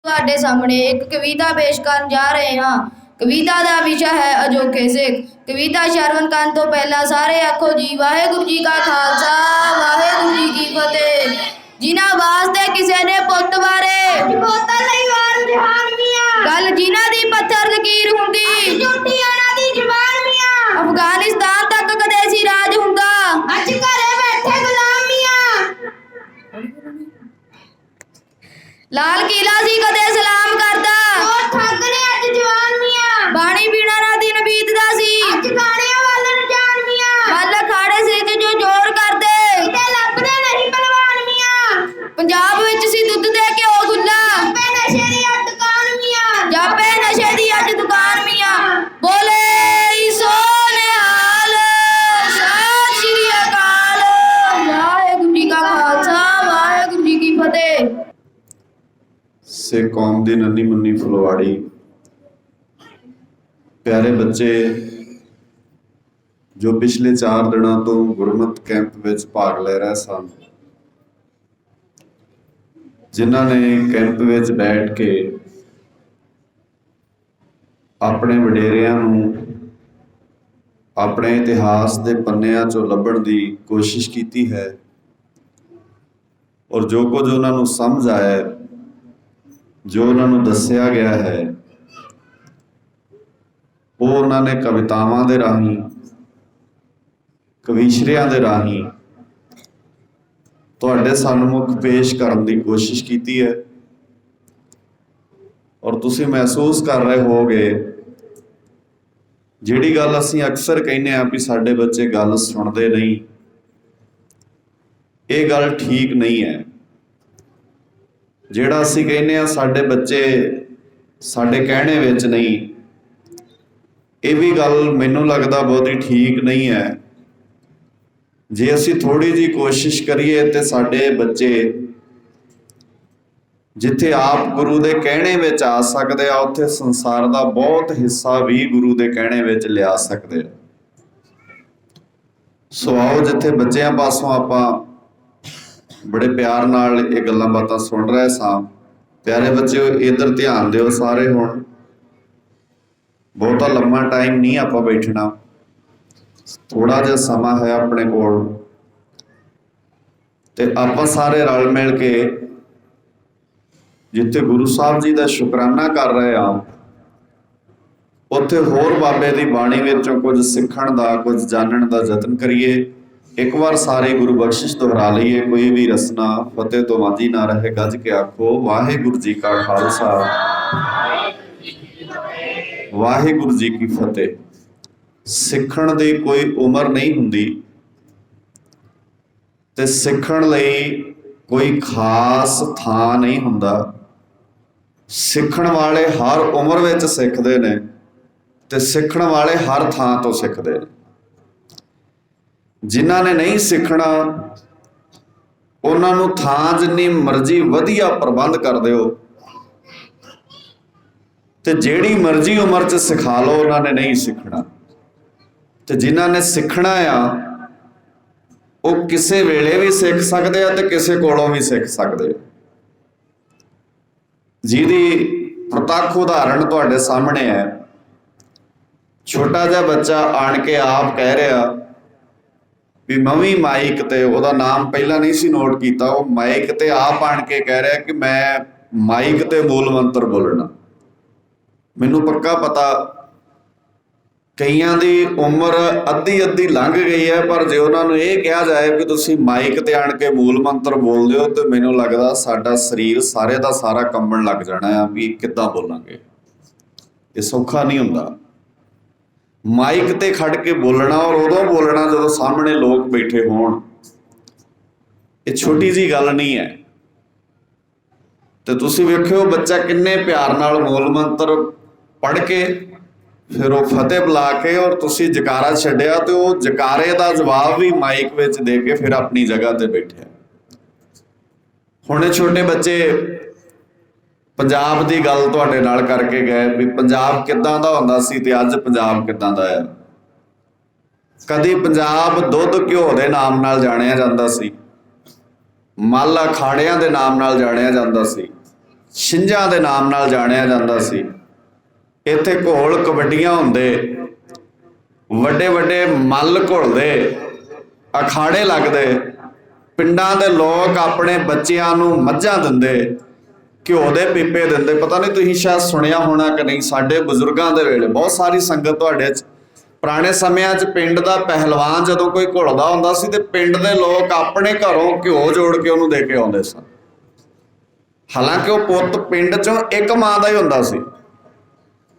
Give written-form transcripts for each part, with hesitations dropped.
ਤੁਹਾਡੇ ਸਾਹਮਣੇ ਇੱਕ ਕਵਿਤਾ ਪੇਸ਼ ਕਰਨ ਜਾ ਰਹੇ ਹਾਂ। ਕਵਿਤਾ ਦਾ ਵਿਸ਼ਾ ਹੈ ਅਜੋਕੇ ਸਿੱਖ। ਕਵਿਤਾ ਸ਼ਰਵਣ ਕਰਨ ਤੋਂ ਪਹਿਲਾਂ ਸਾਰੇ ਆਖੋ ਜੀ ਵਾਹਿਗੁਰੂ ਜੀ ਕਾ ਖਾਲਸਾ ਵਾਹਿਗੁਰੂ ਜੀ ਕੀ ਫਤਿਹ। ਜਿਨ੍ਹਾਂ ਵਾਸਤੇ ਕਿਸੇ ਨੇ ਪੁੱਤ ਬਾਰੇ ਬੋਤਲ ਲਈ ਵਾਰ ਜਹਾਨ ਮੀਆਂ, ਗੱਲ ਜਿਨ੍ਹਾਂ ਦੀ ਪੱਥਰ ਲਕੀਰ ਹੁੰਦੀ, ਝੂਠੀ ਉਹਨਾਂ ਦੀ ਜ਼ੁਬਾਨ ਮੀਆਂ, ਅਫਗਾਨਿਸਤਾਨ ਤੱਕ ਕਦੇ ਸੀ ਰਾਜ ਹੁੰਦਾ, ਅੱਜ ਘਰੇ ਬੈਠੇ ਗੁਲਾਮ ਮੀਆਂ, ਲਾਲ ਕਿਲਾ ਸੀ ਕਦੇ ਸਲਾਮ ਕਰਦਾ, ਉਹ ਠੱਗ ਨੇ ਅੱਜ ਜਵਾਨ ਮੀਆਂ, ਬਾਣੀ ਪੀਣਾ ਨਾ ਦਿਨ ਬੀਤਦਾ ਸੀ, ਅੱਜ ਗਾਣਿਆਂ ਵੱਲ ਨੂੰ ਜਾਣ ਮੀਆਂ, ਵੱਲ ਅਖਾੜੇ ਸਿਰ ਚ ਜੋ ਜ਼ੋਰ ਕਰਦੇ, ਕਿਤੇ ਲੱਭਦੇ ਨਹੀਂ ਪਹਿਲਵਾਨ ਮੀਆਂ, ਪੰਜਾਬ ਵਿੱਚ ਸੀ ਦੁੱਧ ਤੇ ਘਿਓ ਖੁੱਲਾ, ਜਾਪੇ ਨਸ਼ੇ ਦੀ ਅੱਜ ਦੁਕਾਨ ਮੀਆਂ, ਜਾਪੇ ਨਸ਼ੇ ਦੀ ਅੱਜ ਦੁਕਾਨ ਮੀਆਂ, ਬੋਲੇ ਸੋ ਨਿਹਾਲ ਸਤਿ ਸ਼੍ਰੀ ਅਕਾਲ ਵਾਹਿਗੁਰੂ ਜੀ ਕਾ ਖਾਲਸਾ ਵਾਹਿਗੁਰੂ ਜੀ ਕੀ ਫਤਿਹ। ਸਿੱਖ ਕੌਮ ਦੀ ਨੰਨੀ ਮੁੰਨੀ ਫੁਲਵਾੜੀ ਪਿਆਰੇ ਬੱਚੇ ਜੋ ਪਿਛਲੇ 4 ਦਿਨਾਂ ਤੋਂ ਗੁਰਮਤਿ ਕੈਂਪ ਵਿੱਚ ਭਾਗ ਲੈ ਰਹੇ ਸਨ, ਜਿਨ੍ਹਾਂ ਨੇ ਕੈਂਪ ਵਿੱਚ ਬੈਠ ਕੇ ਆਪਣੇ ਵਡੇਰਿਆਂ ਨੂੰ ਆਪਣੇ ਇਤਿਹਾਸ ਦੇ ਪੰਨਿਆਂ ਚੋਂ ਲੱਭਣ ਦੀ ਕੋਸ਼ਿਸ਼ ਕੀਤੀ ਹੈ ਔਰ ਜੋ ਕੁਝ ਉਹਨਾਂ ਨੂੰ ਸਮਝ ਆਇਆ, ਜੋ ਉਹਨਾਂ ਨੂੰ ਦੱਸਿਆ ਗਿਆ ਹੈ, ਉਹ ਉਹਨਾਂ ਨੇ ਕਵਿਤਾਵਾਂ ਦੇ ਰਾਹੀਂ, ਕਵੀਸ਼ਰਿਆਂ ਦੇ ਰਾਹੀਂ ਤੁਹਾਡੇ ਸਨਮੁਖ ਪੇਸ਼ ਕਰਨ ਦੀ ਕੋਸ਼ਿਸ਼ ਕੀਤੀ ਹੈ। ਔਰ ਤੁਸੀਂ ਮਹਿਸੂਸ ਕਰ ਰਹੇ ਹੋਗੇ, ਜਿਹੜੀ ਗੱਲ ਅਸੀਂ ਅਕਸਰ ਕਹਿੰਦੇ ਹਾਂ ਵੀ ਸਾਡੇ ਬੱਚੇ ਗੱਲ ਸੁਣਦੇ ਨਹੀਂ, ਇਹ ਗੱਲ ਠੀਕ ਨਹੀਂ ਹੈ। ਜਿਹੜਾ ਅਸੀਂ ਕਹਿੰਦੇ ਹਾਂ ਸਾਡੇ ਬੱਚੇ ਸਾਡੇ ਕਹਿਣੇ ਵਿੱਚ ਨਹੀਂ, ਇਹ ਵੀ ਗੱਲ ਮੈਨੂੰ ਲੱਗਦਾ ਬਹੁਤੀ ਠੀਕ ਨਹੀਂ ਹੈ। ਜੇ ਅਸੀਂ ਥੋੜੀ ਜਿਹੀ ਕੋਸ਼ਿਸ਼ ਕਰੀਏ ਤੇ ਸਾਡੇ ਬੱਚੇ ਜਿੱਥੇ ਆਪ ਗੁਰੂ ਦੇ ਕਹਿਣੇ ਵਿੱਚ ਆ ਸਕਦੇ ਆ, ਉੱਥੇ ਸੰਸਾਰ ਦਾ ਬਹੁਤ ਹਿੱਸਾ ਵੀ ਗੁਰੂ ਦੇ ਕਹਿਣੇ ਵਿੱਚ ਲਿਆ ਸਕਦੇ ਆ। ਸੋ ਆਓ, ਜਿੱਥੇ ਬੱਚਿਆਂ ਪਾਸੋਂ ਆਪਾਂ ਬੜੇ ਪਿਆਰ ਨਾਲ ਇਹ ਗੱਲਾਂ ਬਾਤਾਂ ਸੁਣ ਰਹੇ ਸਾਂ, ਪਿਆਰੇ ਬੱਚਿਓ ਇੱਧਰ ਧਿਆਨ ਦਿਓ ਸਾਰੇ। ਹੁਣ ਬਹੁਤਾ ਲੰਮਾ ਟਾਈਮ ਨਹੀਂ ਆਪਾਂ ਬੈਠਣਾ, ਥੋੜਾ ਜਿਹਾ ਸਮਾਂ ਹੈ ਆਪਣੇ ਕੋਲ, ਤੇ ਆਪਾਂ ਸਾਰੇ ਰਲ ਮਿਲ ਕੇ ਜਿੱਥੇ ਗੁਰੂ ਸਾਹਿਬ ਜੀ ਦਾ ਸ਼ੁਕਰਾਨਾ ਕਰ ਰਹੇ ਆ, ਉੱਥੇ ਹੋਰ ਬਾਬੇ ਦੀ ਬਾਣੀ ਵਿੱਚੋਂ ਕੁਝ ਸਿੱਖਣ ਦਾ, ਕੁਝ ਜਾਣਨ ਦਾ ਯਤਨ ਕਰੀਏ। ਇੱਕ ਵਾਰ ਸਾਰੇ ਗੁਰੂ ਬਖਸ਼ਿਸ਼ ਦੁਹਰਾ ਲਈਏ, ਕੋਈ ਵੀ ਰਸਨਾ ਫਤਿਹ ਤੋਂ ਵਾਂਝੀ ਨਾ ਰਹੇ। ਗੱਜ ਕੇ ਆਖੋ ਵਾਹਿਗੁਰੂ ਜੀ ਕਾ ਖਾਲਸਾ ਵਾਹਿਗੁਰੂ ਜੀ ਕੀ ਫਤਿਹ। ਸਿੱਖਣ ਦੀ ਕੋਈ ਉਮਰ ਨਹੀਂ ਹੁੰਦੀ ਤੇ ਸਿੱਖਣ ਲਈ ਕੋਈ ਖਾਸ ਥਾਂ ਨਹੀਂ ਹੁੰਦਾ। ਸਿੱਖਣ ਵਾਲੇ ਹਰ ਉਮਰ ਵਿੱਚ ਸਿੱਖਦੇ ਨੇ ਤੇ ਸਿੱਖਣ ਵਾਲੇ ਹਰ ਥਾਂ ਤੋਂ ਸਿੱਖਦੇ ਨੇ। ਜਿਨ੍ਹਾਂ ਨੇ ਨਹੀਂ ਸਿੱਖਣਾ, ਉਹਨਾਂ ਨੂੰ ਥਾਂ ਜਿੰਨੀ ਮਰਜ਼ੀ ਵਧੀਆ ਪ੍ਰਬੰਧ ਕਰ ਦਿਓ ਤੇ ਜਿਹੜੀ ਮਰਜ਼ੀ ਉਮਰ 'ਚ ਸਿਖਾ ਲਓ, ਉਹਨਾਂ ਨੇ ਨਹੀਂ ਸਿੱਖਣਾ। ਤੇ ਜਿਨ੍ਹਾਂ ਨੇ ਸਿੱਖਣਾ ਆ, ਉਹ ਕਿਸੇ ਵੇਲੇ ਵੀ ਸਿੱਖ ਸਕਦੇ ਆ ਤੇ ਕਿਸੇ ਕੋਲੋਂ ਵੀ ਸਿੱਖ ਸਕਦੇ ਆ। ਜਿਹਦੀ ਪ੍ਰਤੱਖ ਉਦਾਹਰਣ ਤੁਹਾਡੇ ਸਾਹਮਣੇ ਹੈ। ਛੋਟਾ ਜਿਹਾ ਬੱਚਾ ਆਣ ਕੇ ਆਪ ਕਹਿ ਰਿਹਾ ਵੀ ਮੰਮੀ ਮਾਈਕ ਤੇ, ਉਹਦਾ ਨਾਮ ਪਹਿਲਾਂ ਨਹੀਂ ਸੀ ਨੋਟ ਕੀਤਾ, ਉਹ ਮਾਈਕ ਤੇ ਆਪ ਆਣ ਕੇ ਕਹਿ ਰਿਹਾ ਕਿ ਮੈਂ ਮਾਈਕ ਤੇ ਮੂਲ ਮੰਤਰ ਬੋਲਣਾ। ਮੈਨੂੰ ਪੱਕਾ ਪਤਾ ਕਈਆਂ ਦੀ ਉਮਰ ਅੱਧੀ ਲੰਘ ਗਈ ਹੈ, ਪਰ ਜੇ ਉਹਨਾਂ ਨੂੰ ਇਹ ਕਿਹਾ ਜਾਏ ਕਿ ਤੁਸੀਂ ਮਾਈਕ ਤੇ ਆਣ ਕੇ ਮੂਲ ਮੰਤਰ ਬੋਲਦੇ ਹੋ, ਤੇ ਮੈਨੂੰ ਲੱਗਦਾ ਸਾਡਾ ਸਰੀਰ ਸਾਰੇ ਦਾ ਸਾਰਾ ਕੰਬਣ ਲੱਗ ਜਾਣਾ ਆ ਵੀ ਕਿੱਦਾਂ ਬੋਲਾਂਗੇ। ਇਹ ਸੌਖਾ ਨਹੀਂ ਹੁੰਦਾ ਮਾਈਕ ਤੇ ਖੜ ਕੇ ਬੋਲਣਾ, ਔਰ ਉਦੋਂ ਬੋਲਣਾ ਜਦੋਂ ਸਾਹਮਣੇ ਲੋਕ ਬੈਠੇ ਹੋਣ। ਇਹ ਛੋਟੀ ਜਿਹੀ ਗੱਲ ਨਹੀਂ ਹੈ। ਤੇ ਤੁਸੀਂ ਵੇਖਿਓ ਬੱਚਾ ਕਿੰਨੇ ਪਿਆਰ ਨਾਲ ਮੂਲ ਮੰਤਰ ਪੜ੍ਹ ਕੇ ਫਿਰ ਉਹ ਫਤਿਹ ਬੁਲਾ ਕੇ, ਔਰ ਤੁਸੀਂ ਜਕਾਰਾ ਛੱਡਿਆ ਤੇ ਉਹ ਜਕਾਰੇ ਦਾ ਜਵਾਬ ਵੀ ਮਾਈਕ ਵਿੱਚ ਦੇ ਕੇ ਫਿਰ ਆਪਣੀ ਜਗ੍ਹਾ ਤੇ ਬੈਠਿਆ। ਹੁਣ ਇਹ ਛੋਟੇ ਬੱਚੇ ਪੰਜਾਬ ਦੀ ਗੱਲ ਤੁਹਾਡੇ ਨਾਲ ਕਰਕੇ ਗਏ ਵੀ ਪੰਜਾਬ ਕਿੱਦਾਂ ਦਾ ਹੁੰਦਾ ਸੀ ਤੇ ਅੱਜ ਪੰਜਾਬ ਕਿੱਦਾਂ ਦਾ ਹੈ। ਕਦੀ ਪੰਜਾਬ ਦੁੱਧ ਘਿਓ ਦੇ ਨਾਮ ਨਾਲ ਜਾਣਿਆ ਜਾਂਦਾ ਸੀ, ਮੱਲ ਅਖਾੜਿਆਂ ਦੇ ਨਾਮ ਨਾਲ ਜਾਣਿਆ ਜਾਂਦਾ ਸੀ। ਛਿੰਝਾਂ ਦੇ ਨਾਮ ਨਾਲ ਜਾਣਿਆ ਜਾਂਦਾ ਸੀ। ਇੱਥੇ ਘੋਲ ਕਬੱਡੀਆਂ ਹੁੰਦੇ, ਵੱਡੇ ਵੱਡੇ ਮੱਲ ਘੁਲਦੇ, ਅਖਾੜੇ ਲੱਗਦੇ, ਪਿੰਡਾਂ ਦੇ ਲੋਕ ਆਪਣੇ ਬੱਚਿਆਂ ਨੂੰ ਮੱਝਾਂ ਦਿੰਦੇ, ਘਿਓ ਦੇ ਪੀਪੇ ਦਿੰਦੇ। ਪਤਾ ਨਹੀਂ ਤੁਸੀਂ ਸ਼ਾਇਦ ਸੁਣਿਆ ਹੋਣਾ ਕਿ ਨਹੀਂ, ਸਾਡੇ ਬਜ਼ੁਰਗਾਂ ਦੇ ਵੇਲੇ ਬਹੁਤ ਸਾਰੀ ਸੰਗਤ ਤੁਹਾਡੇ 'ਚ ਪੁਰਾਣੇ ਸਮਿਆਂ 'ਚ ਪਿੰਡ ਦਾ ਪਹਿਲਵਾਨ ਜਦੋਂ ਕੋਈ ਘੁਲਦਾ ਹੁੰਦਾ ਸੀ ਤੇ ਪਿੰਡ ਦੇ ਲੋਕ ਆਪਣੇ ਘਰੋਂ ਘਿਓ ਜੋੜ ਕੇ ਉਹਨੂੰ ਦੇ ਕੇ ਆਉਂਦੇ ਸਨ। ਹਾਲਾਂਕਿ ਉਹ ਪੁੱਤ ਪਿੰਡ 'ਚੋਂ ਇੱਕ ਮਾਂ ਦਾ ਹੀ ਹੁੰਦਾ ਸੀ,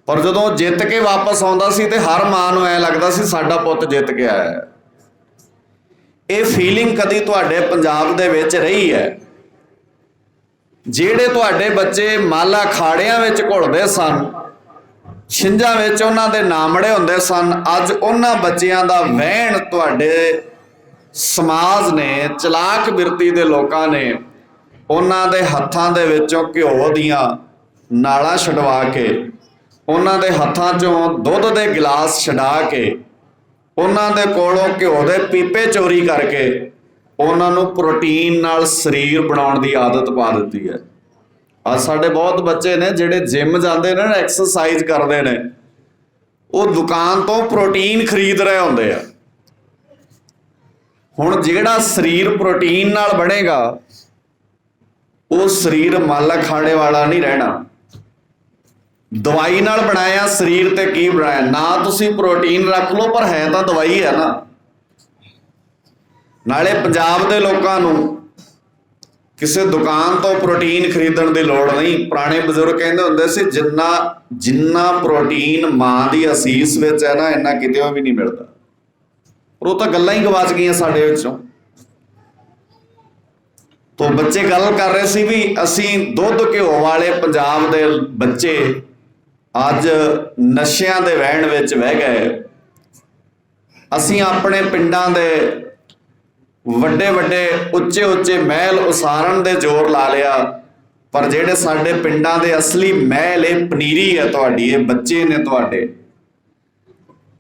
ਪਰ ਜਦੋਂ ਜਿੱਤ ਕੇ ਵਾਪਸ ਆਉਂਦਾ ਸੀ ਤੇ ਹਰ ਮਾਂ ਨੂੰ ਐਂ ਲੱਗਦਾ ਸੀ ਸਾਡਾ ਪੁੱਤ ਜਿੱਤ ਕੇ ਆਇਆ ਹੈ। ਇਹ ਫੀਲਿੰਗ ਕਦੀ ਤੁਹਾਡੇ ਪੰਜਾਬ ਦੇ ਵਿੱਚ ਰਹੀ ਹੈ? ਜਿਹੜੇ ਤੁਹਾਡੇ ਬੱਚੇ ਮਾਲਾ ਖਾੜਿਆਂ ਵਿੱਚ ਘੁਲਦੇ ਸਨ, ਛਿੰਝਾਂ ਵਿੱਚ ਉਹਨਾਂ ਦੇ ਨਾਮੜੇ ਹੁੰਦੇ ਸਨ, ਅੱਜ ਉਹਨਾਂ ਬੱਚਿਆਂ ਦਾ ਵਹਿਣ ਤੁਹਾਡੇ ਸਮਾਜ ਨੇ, ਚਲਾਕ ਬਿਰਤੀ ਦੇ ਲੋਕਾਂ ਨੇ ਉਹਨਾਂ ਦੇ ਹੱਥਾਂ ਦੇ ਵਿੱਚੋਂ ਘਿਓ ਦੀਆਂ ਨਾਲਾਂ ਛਡਵਾ ਕੇ, ਉਹਨਾਂ ਦੇ ਹੱਥਾਂ 'ਚੋਂ ਦੁੱਧ ਦੇ ਗਿਲਾਸ ਛਡਾ ਕੇ, ਉਹਨਾਂ ਦੇ ਕੋਲੋਂ ਘਿਓ ਦੇ ਪੀਪੇ ਚੋਰੀ ਕਰਕੇ ਉਹਨਾਂ ਨੂੰ ਪ੍ਰੋਟੀਨ ਨਾਲ ਸਰੀਰ ਬਣਾਉਣ ਦੀ ਆਦਤ ਪਾ ਦਿੱਤੀ ਹੈ। ਅੱਜ ਸਾਡੇ ਬਹੁਤ ਬੱਚੇ ਨੇ ਜਿਹੜੇ ਜਿਮ ਜਾਂਦੇ ਨੇ, ਐਕਸਰਸਾਈਜ਼ ਕਰਦੇ ਨੇ, ਉਹ ਦੁਕਾਨ ਤੋਂ ਪ੍ਰੋਟੀਨ ਖਰੀਦ ਰਹੇ ਹੁੰਦੇ ਆ। ਹੁਣ ਜਿਹੜਾ ਸਰੀਰ ਪ੍ਰੋਟੀਨ ਨਾਲ ਬਣੇਗਾ ਉਹ ਸਰੀਰ ਮੱਲ ਅਖਾੜੇ ਵਾਲਾ ਨਹੀਂ ਰਹਿਣਾ। ਦਵਾਈ ਨਾਲ ਬਣਾਇਆ ਸਰੀਰ ਤੇ ਕੀ ਬਣਾਇਆ? ਨਾ ਤੁਸੀਂ ਪ੍ਰੋਟੀਨ ਰੱਖ ਲਓ, ਪਰ ਹੈ ਤਾਂ ਦਵਾਈ ਹੈ ਨਾ। ਨਾਲੇ ਪੰਜਾਬ ਦੇ ਲੋਕਾਂ ਨੂੰ ਕਿਸੇ ਦੁਕਾਨ ਤੋਂ ਪ੍ਰੋਟੀਨ ਖਰੀਦਣ ਦੀ ਲੋੜ ਨਹੀਂ। ਪੁਰਾਣੇ ਬਜ਼ੁਰਗ ਕਹਿੰਦੇ ਹੁੰਦੇ ਸੀ ਜਿੰਨਾ ਪ੍ਰੋਟੀਨ ਮਾਂ ਦੀ ਅਸੀਸ ਵਿੱਚ ਹੈ ਨਾ, ਇੰਨਾ ਕਿਤੇ ਵੀ ਨਹੀਂ ਮਿਲਦਾ। ਪਰ ਉਹ ਤਾਂ ਗੱਲਾਂ ਹੀ ਗਵਾਚ ਗਈਆਂ ਸਾਡੇ ਵਿੱਚੋਂ। ਤੋਂ ਬੱਚੇ ਗੱਲ ਕਰ ਰਹੇ ਸੀ ਵੀ ਅਸੀਂ ਦੁੱਧ ਘਿਓ ਵਾਲੇ ਪੰਜਾਬ ਦੇ ਬੱਚੇ ਅੱਜ ਨਸ਼ਿਆਂ ਦੇ ਵਹਿਣ ਵਿੱਚ ਵਹਿ ਗਏ। ਅਸੀਂ ਆਪਣੇ ਪਿੰਡਾਂ ਦੇ ਵੱਡੇ ਵੱਡੇ ਉੱਚੇ ਉੱਚੇ ਮਹਿਲ ਉਸਾਰਨ ਦੇ ਜ਼ੋਰ ਲਾ ਲਿਆ, ਪਰ ਜਿਹੜੇ ਸਾਡੇ ਪਿੰਡਾਂ ਦੇ ਅਸਲੀ ਮਹਿਲ, ਇਹ ਪਨੀਰੀ ਹੈ ਤੁਹਾਡੀ, ਇਹ ਬੱਚੇ ਨੇ ਤੁਹਾਡੇ।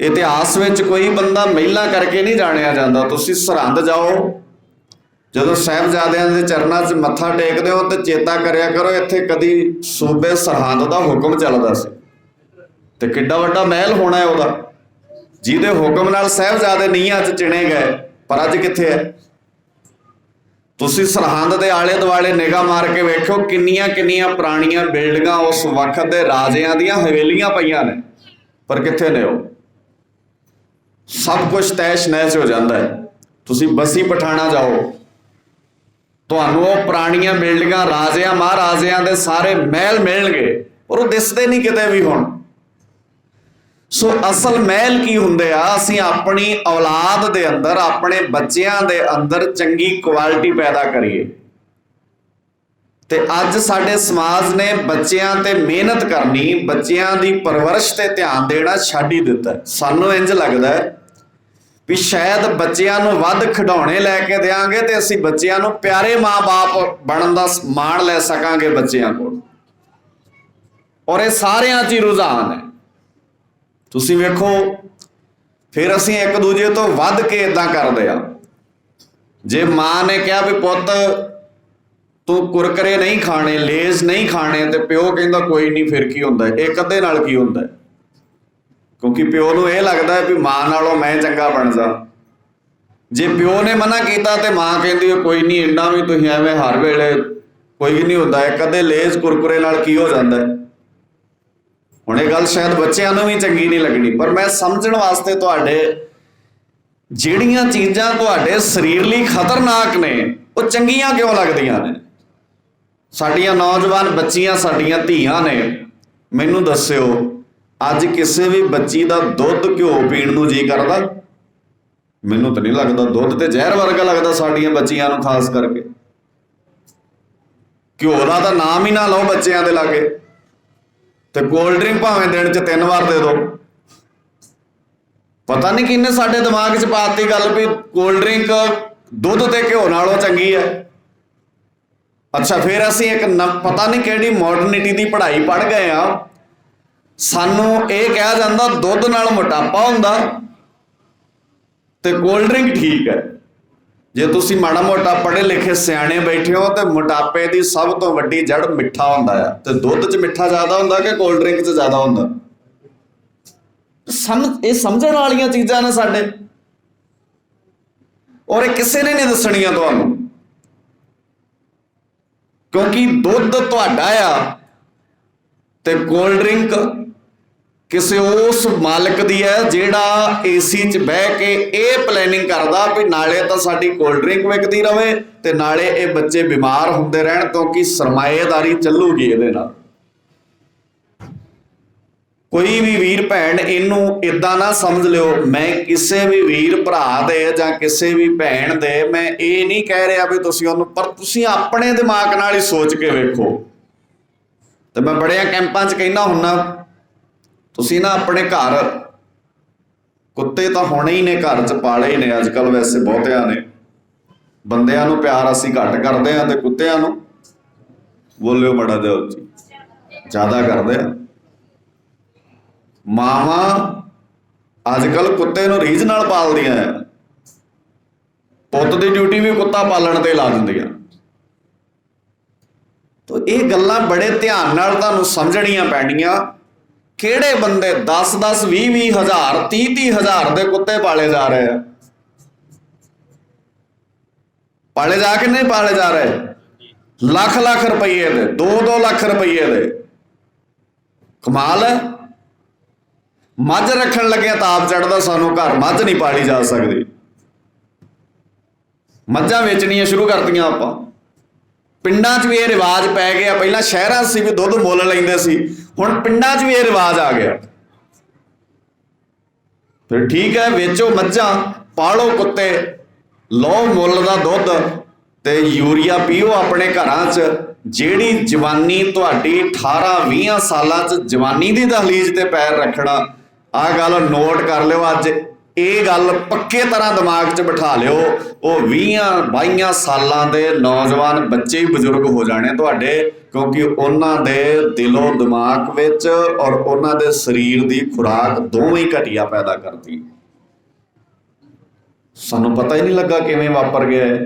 ਇਤਿਹਾਸ ਵਿੱਚ ਕੋਈ ਬੰਦਾ ਮਹਿਲਾਂ ਕਰਕੇ ਨਹੀਂ ਜਾਣਿਆ ਜਾਂਦਾ। ਤੁਸੀਂ ਸਰਹੰਦ ਜਾਓ, ਜਦੋਂ ਸਾਹਿਬਜ਼ਾਦਿਆਂ ਦੇ ਚਰਨਾਂ 'ਚ ਮੱਥਾ ਟੇਕਦੇ ਹੋ ਤੇ ਚੇਤਾ ਕਰਿਆ ਕਰੋ ਇੱਥੇ ਕਦੀ ਸੂਬੇ ਸਰਹੰਦ ਦਾ ਹੁਕਮ ਚੱਲਦਾ ਸੀ, ਤੇ ਕਿੱਡਾ ਵੱਡਾ ਮਹਿਲ ਹੋਣਾ ਹੈ ਉਹਦਾ, ਜਿਹਦੇ ਹੁਕਮ ਨਾਲ ਸਾਹਿਬਜ਼ਾਦੇ ਨੀਹਾਂ 'ਚ ਚਿਣੇ ਗਏ। ਪਰ ਅੱਜ ਕਿੱਥੇ ਹੈ? ਤੁਸੀਂ ਸਰਹੰਦ ਦੇ ਆਲੇ ਦੁਆਲੇ ਨਿਗਾਹ ਮਾਰ ਕੇ ਵੇਖੋ, ਕਿੰਨੀਆਂ ਕਿੰਨੀਆਂ ਪੁਰਾਣੀਆਂ ਬਿਲਡਿੰਗਾਂ ਉਸ ਵਕਤ ਦੇ ਰਾਜਿਆਂ ਦੀਆਂ ਹਵੇਲੀਆਂ ਪਈਆਂ ਨੇ, ਪਰ ਕਿੱਥੇ ਨੇ ਉਹ? ਸਭ ਕੁਝ ਤੈਸ਼ ਨੈਸ਼ ਹੋ ਜਾਂਦਾ ਹੈ। ਤੁਸੀਂ ਬਸੀ ਪਠਾਣਾ ਜਾਓ, ਤੁਹਾਨੂੰ ਉਹ ਪੁਰਾਣੀਆਂ ਬਿਲਡਿੰਗਾਂ, ਰਾਜਿਆਂ ਮਹਾਰਾਜਿਆਂ ਦੇ ਸਾਰੇ ਮਹਿਲ ਮਿਲਣਗੇ, ਪਰ ਉਹ ਦਿਸਦੇ ਨਹੀਂ ਕਿਤੇ ਵੀ ਹੁਣ। ਸੋ ਅਸਲ ਮਹਿਲ ਕੀ ਹੁੰਦੇ ਆ? ਅਸੀਂ ਆਪਣੀ ਔਲਾਦ ਦੇ ਅੰਦਰ, ਆਪਣੇ ਬੱਚਿਆਂ ਦੇ ਅੰਦਰ ਚੰਗੀ ਕੁਆਲਿਟੀ ਪੈਦਾ ਕਰੀਏ। ਤੇ ਅੱਜ ਸਾਡੇ ਸਮਾਜ ਨੇ ਬੱਚਿਆਂ ਤੇ ਮਿਹਨਤ ਕਰਨੀ, ਬੱਚਿਆਂ ਦੀ ਪਰਵਰਿਸ਼ ਤੇ ਧਿਆਨ ਦੇਣਾ ਛੱਡ ਹੀ ਦਿੱਤਾ। ਸਾਨੂੰ ਇੰਜ ਲੱਗਦਾ ਹੈ ਵੀ ਸ਼ਾਇਦ ਬੱਚਿਆਂ ਨੂੰ ਵੱਧ ਖਿਡੌਣੇ ਲੈ ਕੇ ਦੇਵਾਂਗੇ ਤੇ ਅਸੀਂ ਬੱਚਿਆਂ ਨੂੰ ਪਿਆਰੇ ਮਾਂ-ਬਾਪ ਬਣਨ ਦਾ ਮਾਣ ਲੈ ਸਕਾਂਗੇ ਬੱਚਿਆਂ ਕੋਲ। ਔਰ ਇਹ ਸਾਰਿਆਂ 'ਚ ਹੀ ਰੁਝਾਨ ਹੈ। ਤੁਸੀਂ ਵੇਖੋ, ਫਿਰ ਅਸੀਂ ਇੱਕ ਦੂਜੇ ਤੋਂ ਵੱਧ ਕੇ ਇਦਾਂ ਕਰਦੇ ਆ। ਜੇ ਮਾਂ ਨੇ ਕਿਹਾ ਵੀ ਪੁੱਤ ਤੂੰ ਕੁਰਕਰੇ ਨਹੀਂ ਖਾਣੇ, ਲੇਜ਼ ਨਹੀਂ ਖਾਣੇ, ਤੇ ਪਿਓ ਕਹਿੰਦਾ ਕੋਈ ਨਹੀਂ, ਫਿਰ ਕੀ ਹੁੰਦਾ? ਇੱਕ ਅੱਧੇ ਨਾਲ ਕੀ ਹੁੰਦਾ? ਕਿਉਂਕਿ ਪਿਓ ਨੂੰ ਇਹ ਲੱਗਦਾ ਵੀ ਮਾਂ ਨਾਲੋਂ ਮੈਂ ਚੰਗਾ ਬਣ ਜਾ। ਜੇ ਪਿਓ ਨੇ ਮਨਾ ਕੀਤਾ ਤੇ ਮਾਂ ਕਹਿੰਦੀ ਕੋਈ ਨਹੀਂ, ਇੰਨਾ ਵੀ ਤੁਸੀਂ ਐਵੇਂ ਹਰ ਵੇਲੇ ਕੋਈ ਨਹੀਂ ਹੁੰਦਾ, ਇੱਕ ਅੱਧੇ ਲੇਜ਼ ਕੁਰਕਰੇ ਨਾਲ ਕੀ ਹੋ ਜਾਂਦਾ? ਹੁਣ ਇਹ ਗੱਲ ਸ਼ਾਇਦ ਬੱਚਿਆਂ ਨੂੰ ਵੀ ਚੰਗੀ ਨਹੀਂ ਲੱਗਣੀ, ਪਰ ਮੈਂ ਸਮਝਣ ਵਾਸਤੇ ਤੁਹਾਡੇ ਜਿਹੜੀਆਂ ਚੀਜ਼ਾਂ ਤੁਹਾਡੇ ਸਰੀਰ ਲਈ ਖਤਰਨਾਕ ਨੇ ਉਹ ਚੰਗੀਆਂ ਕਿਉਂ ਲੱਗਦੀਆਂ ਨੇ? ਸਾਡੀਆਂ ਨੌਜਵਾਨ ਬੱਚੀਆਂ, ਸਾਡੀਆਂ ਧੀਆਂ ਨੇ, ਮੈਨੂੰ ਦੱਸਿਓ ਅੱਜ ਕਿਸੇ ਵੀ ਬੱਚੀ ਦਾ ਦੁੱਧ ਘਿਓ ਪੀਣ ਨੂੰ ਜੀ ਕਰਦਾ? ਮੈਨੂੰ ਤਾਂ ਨਹੀਂ ਲੱਗਦਾ। ਦੁੱਧ ਤੇ ਜ਼ਹਿਰ ਵਰਗਾ ਲੱਗਦਾ ਸਾਡੀਆਂ ਬੱਚੀਆਂ ਨੂੰ, ਖਾਸ ਕਰਕੇ। ਘਿਓ ਦਾ ਤਾਂ ਨਾਮ ਹੀ ਨਾ ਲਓ ਬੱਚਿਆਂ ਦੇ ਲਾਗੇ, ਤੇ ਕੋਲਡ ਡਰਿੰਕ ਭਾਵੇਂ ਦਿਨ 'ਚ 3 ਵਾਰ ਦੇ ਦਿਓ। ਪਤਾ ਨਹੀਂ ਕਿਹਨੇ ਸਾਡੇ ਦਿਮਾਗ 'ਚ ਪਾਤੀ ਗੱਲ ਵੀ ਕੋਲਡ ਡਰਿੰਕ ਦੁੱਧ ਤੇ ਘਿਓ ਨਾਲੋਂ ਚੰਗੀ ਹੈ। ਅੱਛਾ, ਫਿਰ ਅਸੀਂ ਇੱਕ ਪਤਾ ਨਹੀਂ ਕਿਹੜੀ ਮਾਡਰਨਿਟੀ ਦੀ ਪੜ੍ਹਾਈ ਪੜ੍ਹ ਗਏ ਆ। ਸਾਨੂੰ ਇਹ ਕਿਹਾ ਜਾਂਦਾ ਦੁੱਧ ਨਾਲ ਮੋਟਾਪਾ ਹੁੰਦਾ ਤੇ ਕੋਲਡ ਡਰਿੰਕ ਠੀਕ ਹੈ। ਜੇ ਤੁਸੀਂ ਮਾੜਾ ਮੋਟਾ ਪੜ੍ਹੇ ਲਿਖੇ ਸਿਆਣੇ ਬੈਠੇ ਹੋ ਤੇ ਮੋਟਾਪੇ ਦੀ ਸਭ ਤੋਂ ਵੱਡੀ ਜੜ ਮਿੱਠਾ ਹੁੰਦਾ ਆ। ਤੇ ਦੁੱਧ 'ਚ ਮਿੱਠਾ ਜ਼ਿਆਦਾ ਹੁੰਦਾ ਕਿ ਕੋਲਡ ਡਰਿੰਕ 'ਚ ਜ਼ਿਆਦਾ ਹੁੰਦਾ? ਇਹ ਸਮਝਣ ਵਾਲੀਆਂ ਚੀਜ਼ਾਂ ਨੇ ਸਾਡੇ, ਔਰ ਇਹ ਕਿਸੇ ਨੇ ਨਹੀਂ ਦੱਸਣੀਆਂ ਤੁਹਾਨੂੰ, ਕਿਉਂਕਿ ਦੁੱਧ ਤੁਹਾਡਾ ਆ ਤੇ ਕੋਲਡ ਡਰਿੰਕ ਕਿਸੇ ਉਸ ਮਾਲਕ ਦੀ ਹੈ ਜਿਹੜਾ ਏਸੀ 'ਚ ਬਹਿ ਕੇ ਇਹ ਪਲੈਨਿੰਗ ਕਰਦਾ ਵੀ ਨਾਲੇ ਤਾਂ ਸਾਡੀ ਕੋਲਡ ਡਰਿੰਕ ਵਿਕਦੀ ਰਵੇ ਤੇ ਨਾਲੇ ਇਹ ਬੱਚੇ ਬਿਮਾਰ ਹੁੰਦੇ ਰਹਿਣ, ਕਿਉਂਕਿ ਸਰਮਾਏਦਾਰੀ ਚੱਲੂਗੀ ਇਹਦੇ ਨਾਲ। ਕੋਈ ਵੀ ਵੀਰ ਭੈਣ ਇਹਨੂੰ ਇਦਾਂ ਨਾ ਸਮਝ ਲਿਓ, ਮੈਂ ਕਿਸੇ ਵੀ ਵੀਰ ਭਰਾ ਦੇ ਜਾਂ ਕਿਸੇ ਵੀ ਭੈਣ ਦੇ ਮੈਂ ਇਹ ਨਹੀਂ ਕਹਿ ਰਿਹਾ ਵੀ ਤੁਸੀਂ ਉਹਨੂੰ, ਪਰ ਤੁਸੀਂ ਆਪਣੇ ਦਿਮਾਗ ਨਾਲ ਹੀ ਸੋਚ ਕੇ ਵੇਖੋ। ਤੇ ਮੈਂ ਬੜਿਆਂ ਕੈਂਪਾਂ 'ਚ ਕਹਿੰਦਾ ਹੁੰਨਾ, ਤੁਸੀਂ ਨਾ ਆਪਣੇ ਘਰ ਕੁੱਤੇ ਤਾਂ ਹੋਣੇ ਹੀ ਨੇ, ਘਰ 'ਚ ਪਾਲੇ ਹੀ ਨੇ ਅੱਜ ਕੱਲ੍ਹ, ਵੈਸੇ ਬਹੁਤਿਆਂ ਨੇ। ਬੰਦਿਆਂ ਨੂੰ ਪਿਆਰ ਅਸੀਂ ਘੱਟ ਕਰਦੇ ਹਾਂ ਤੇ ਕੁੱਤਿਆਂ ਨੂੰ, ਬੋਲਿਓ ਮਾੜਾ ਜਿਹਾ ਉੱਚੀ, ਜ਼ਿਆਦਾ ਕਰਦੇ ਆ। ਮਾਵਾਂ ਅੱਜ ਕੱਲ੍ਹ ਕੁੱਤੇ ਨੂੰ ਰੀਝ ਨਾਲ ਪਾਲਦੀਆਂ ਆ, ਪੁੱਤ ਦੀ ਡਿਊਟੀ ਵੀ ਕੁੱਤਾ ਪਾਲਣ ਤੇ ਲਾ ਦਿੰਦੀਆਂ। ਤਾਂ ਇਹ ਗੱਲਾਂ ਬੜੇ ਧਿਆਨ ਨਾਲ ਤੁਹਾਨੂੰ ਸਮਝਣੀਆਂ ਪੈਣੀਆਂ। ਕਿਹੜੇ ਬੰਦੇ 10-10, 20-20 ਹਜ਼ਾਰ, 30-30 ਹਜ਼ਾਰ ਦੇ ਕੁੱਤੇ ਪਾਲੇ ਜਾ ਰਹੇ ਆ? ਪਾਲੇ ਜਾ ਕੇ ਨਹੀਂ ਪਾਲੇ ਜਾ ਰਹੇ, ਲੱਖ ਰੁਪਈਏ ਦੇ, 2-2 ਲੱਖ ਰੁਪਈਏ ਦੇ। ਕਮਾਲ ਹੈ। ਮੱਝ ਰੱਖਣ ਲੱਗਿਆ ਤਾਂ ਆਪ ਚੜ੍ਹਦਾ ਸਾਨੂੰ, ਘਰ ਮੱਝ ਨਹੀਂ ਪਾਲੀ ਜਾ ਸਕਦੀ। ਮੱਝਾਂ ਵੇਚਣੀਆਂ ਸ਼ੁਰੂ ਕਰਤੀਆਂ ਆਪਾਂ। ਪਿੰਡਾਂ 'ਚ ਵੀ ਇਹ ਰਿਵਾਜ ਪੈ ਗਿਆ। ਪਹਿਲਾਂ ਸ਼ਹਿਰਾਂ 'ਚ ਸੀ ਵੀ ਦੁੱਧ ਮੁੱਲ ਲੈਂਦੇ ਸੀ, ਹੁਣ ਪਿੰਡਾਂ 'ਚ ਵੀ ਇਹ ਰਿਵਾਜ ਆ ਗਿਆ। ਫਿਰ ਠੀਕ ਹੈ, ਵੇਚੋ ਮੱਝਾਂ, ਪਾਲੋ ਕੁੱਤੇ, ਲਓ ਮੁੱਲ ਦਾ ਦੁੱਧ ਤੇ ਯੂਰੀਆ ਪੀਓ ਆਪਣੇ ਘਰਾਂ 'ਚ। ਜਿਹੜੀ ਜਵਾਨੀ ਤੁਹਾਡੀ 18-20 ਸਾਲਾਂ 'ਚ ਜਵਾਨੀ ਦੀ ਦਹਲੀਜ਼ ਤੇ ਪੈਰ ਰੱਖਣਾ, ਆਹ ਗੱਲ ਨੋਟ ਕਰ ਲਿਓ। ਅੱਜ ਇਹ ਗੱਲ ਪੱਕੇ ਤਰ੍ਹਾਂ ਦਿਮਾਗ 'ਚ ਬਿਠਾ ਲਿਓ। ਉਹ 20-22 ਸਾਲਾਂ ਦੇ ਨੌਜਵਾਨ ਬੱਚੇ ਹੀ ਬਜ਼ੁਰਗ ਹੋ ਜਾਣੇ ਤੁਹਾਡੇ, ਕਿਉਂਕਿ ਉਹਨਾਂ ਦੇ ਦਿਲੋਂ ਦਿਮਾਗ ਵਿੱਚ ਔਰ ਉਹਨਾਂ ਦੇ ਸਰੀਰ ਦੀ ਖੁਰਾਕ ਦੋਵੇਂ ਹੀ ਘਟੀਆ ਪੈਦਾ ਕਰਦੀ। ਸਾਨੂੰ ਪਤਾ ਹੀ ਨਹੀਂ ਲੱਗਾ ਕਿਵੇਂ ਵਾਪਰ ਗਿਆ ਹੈ।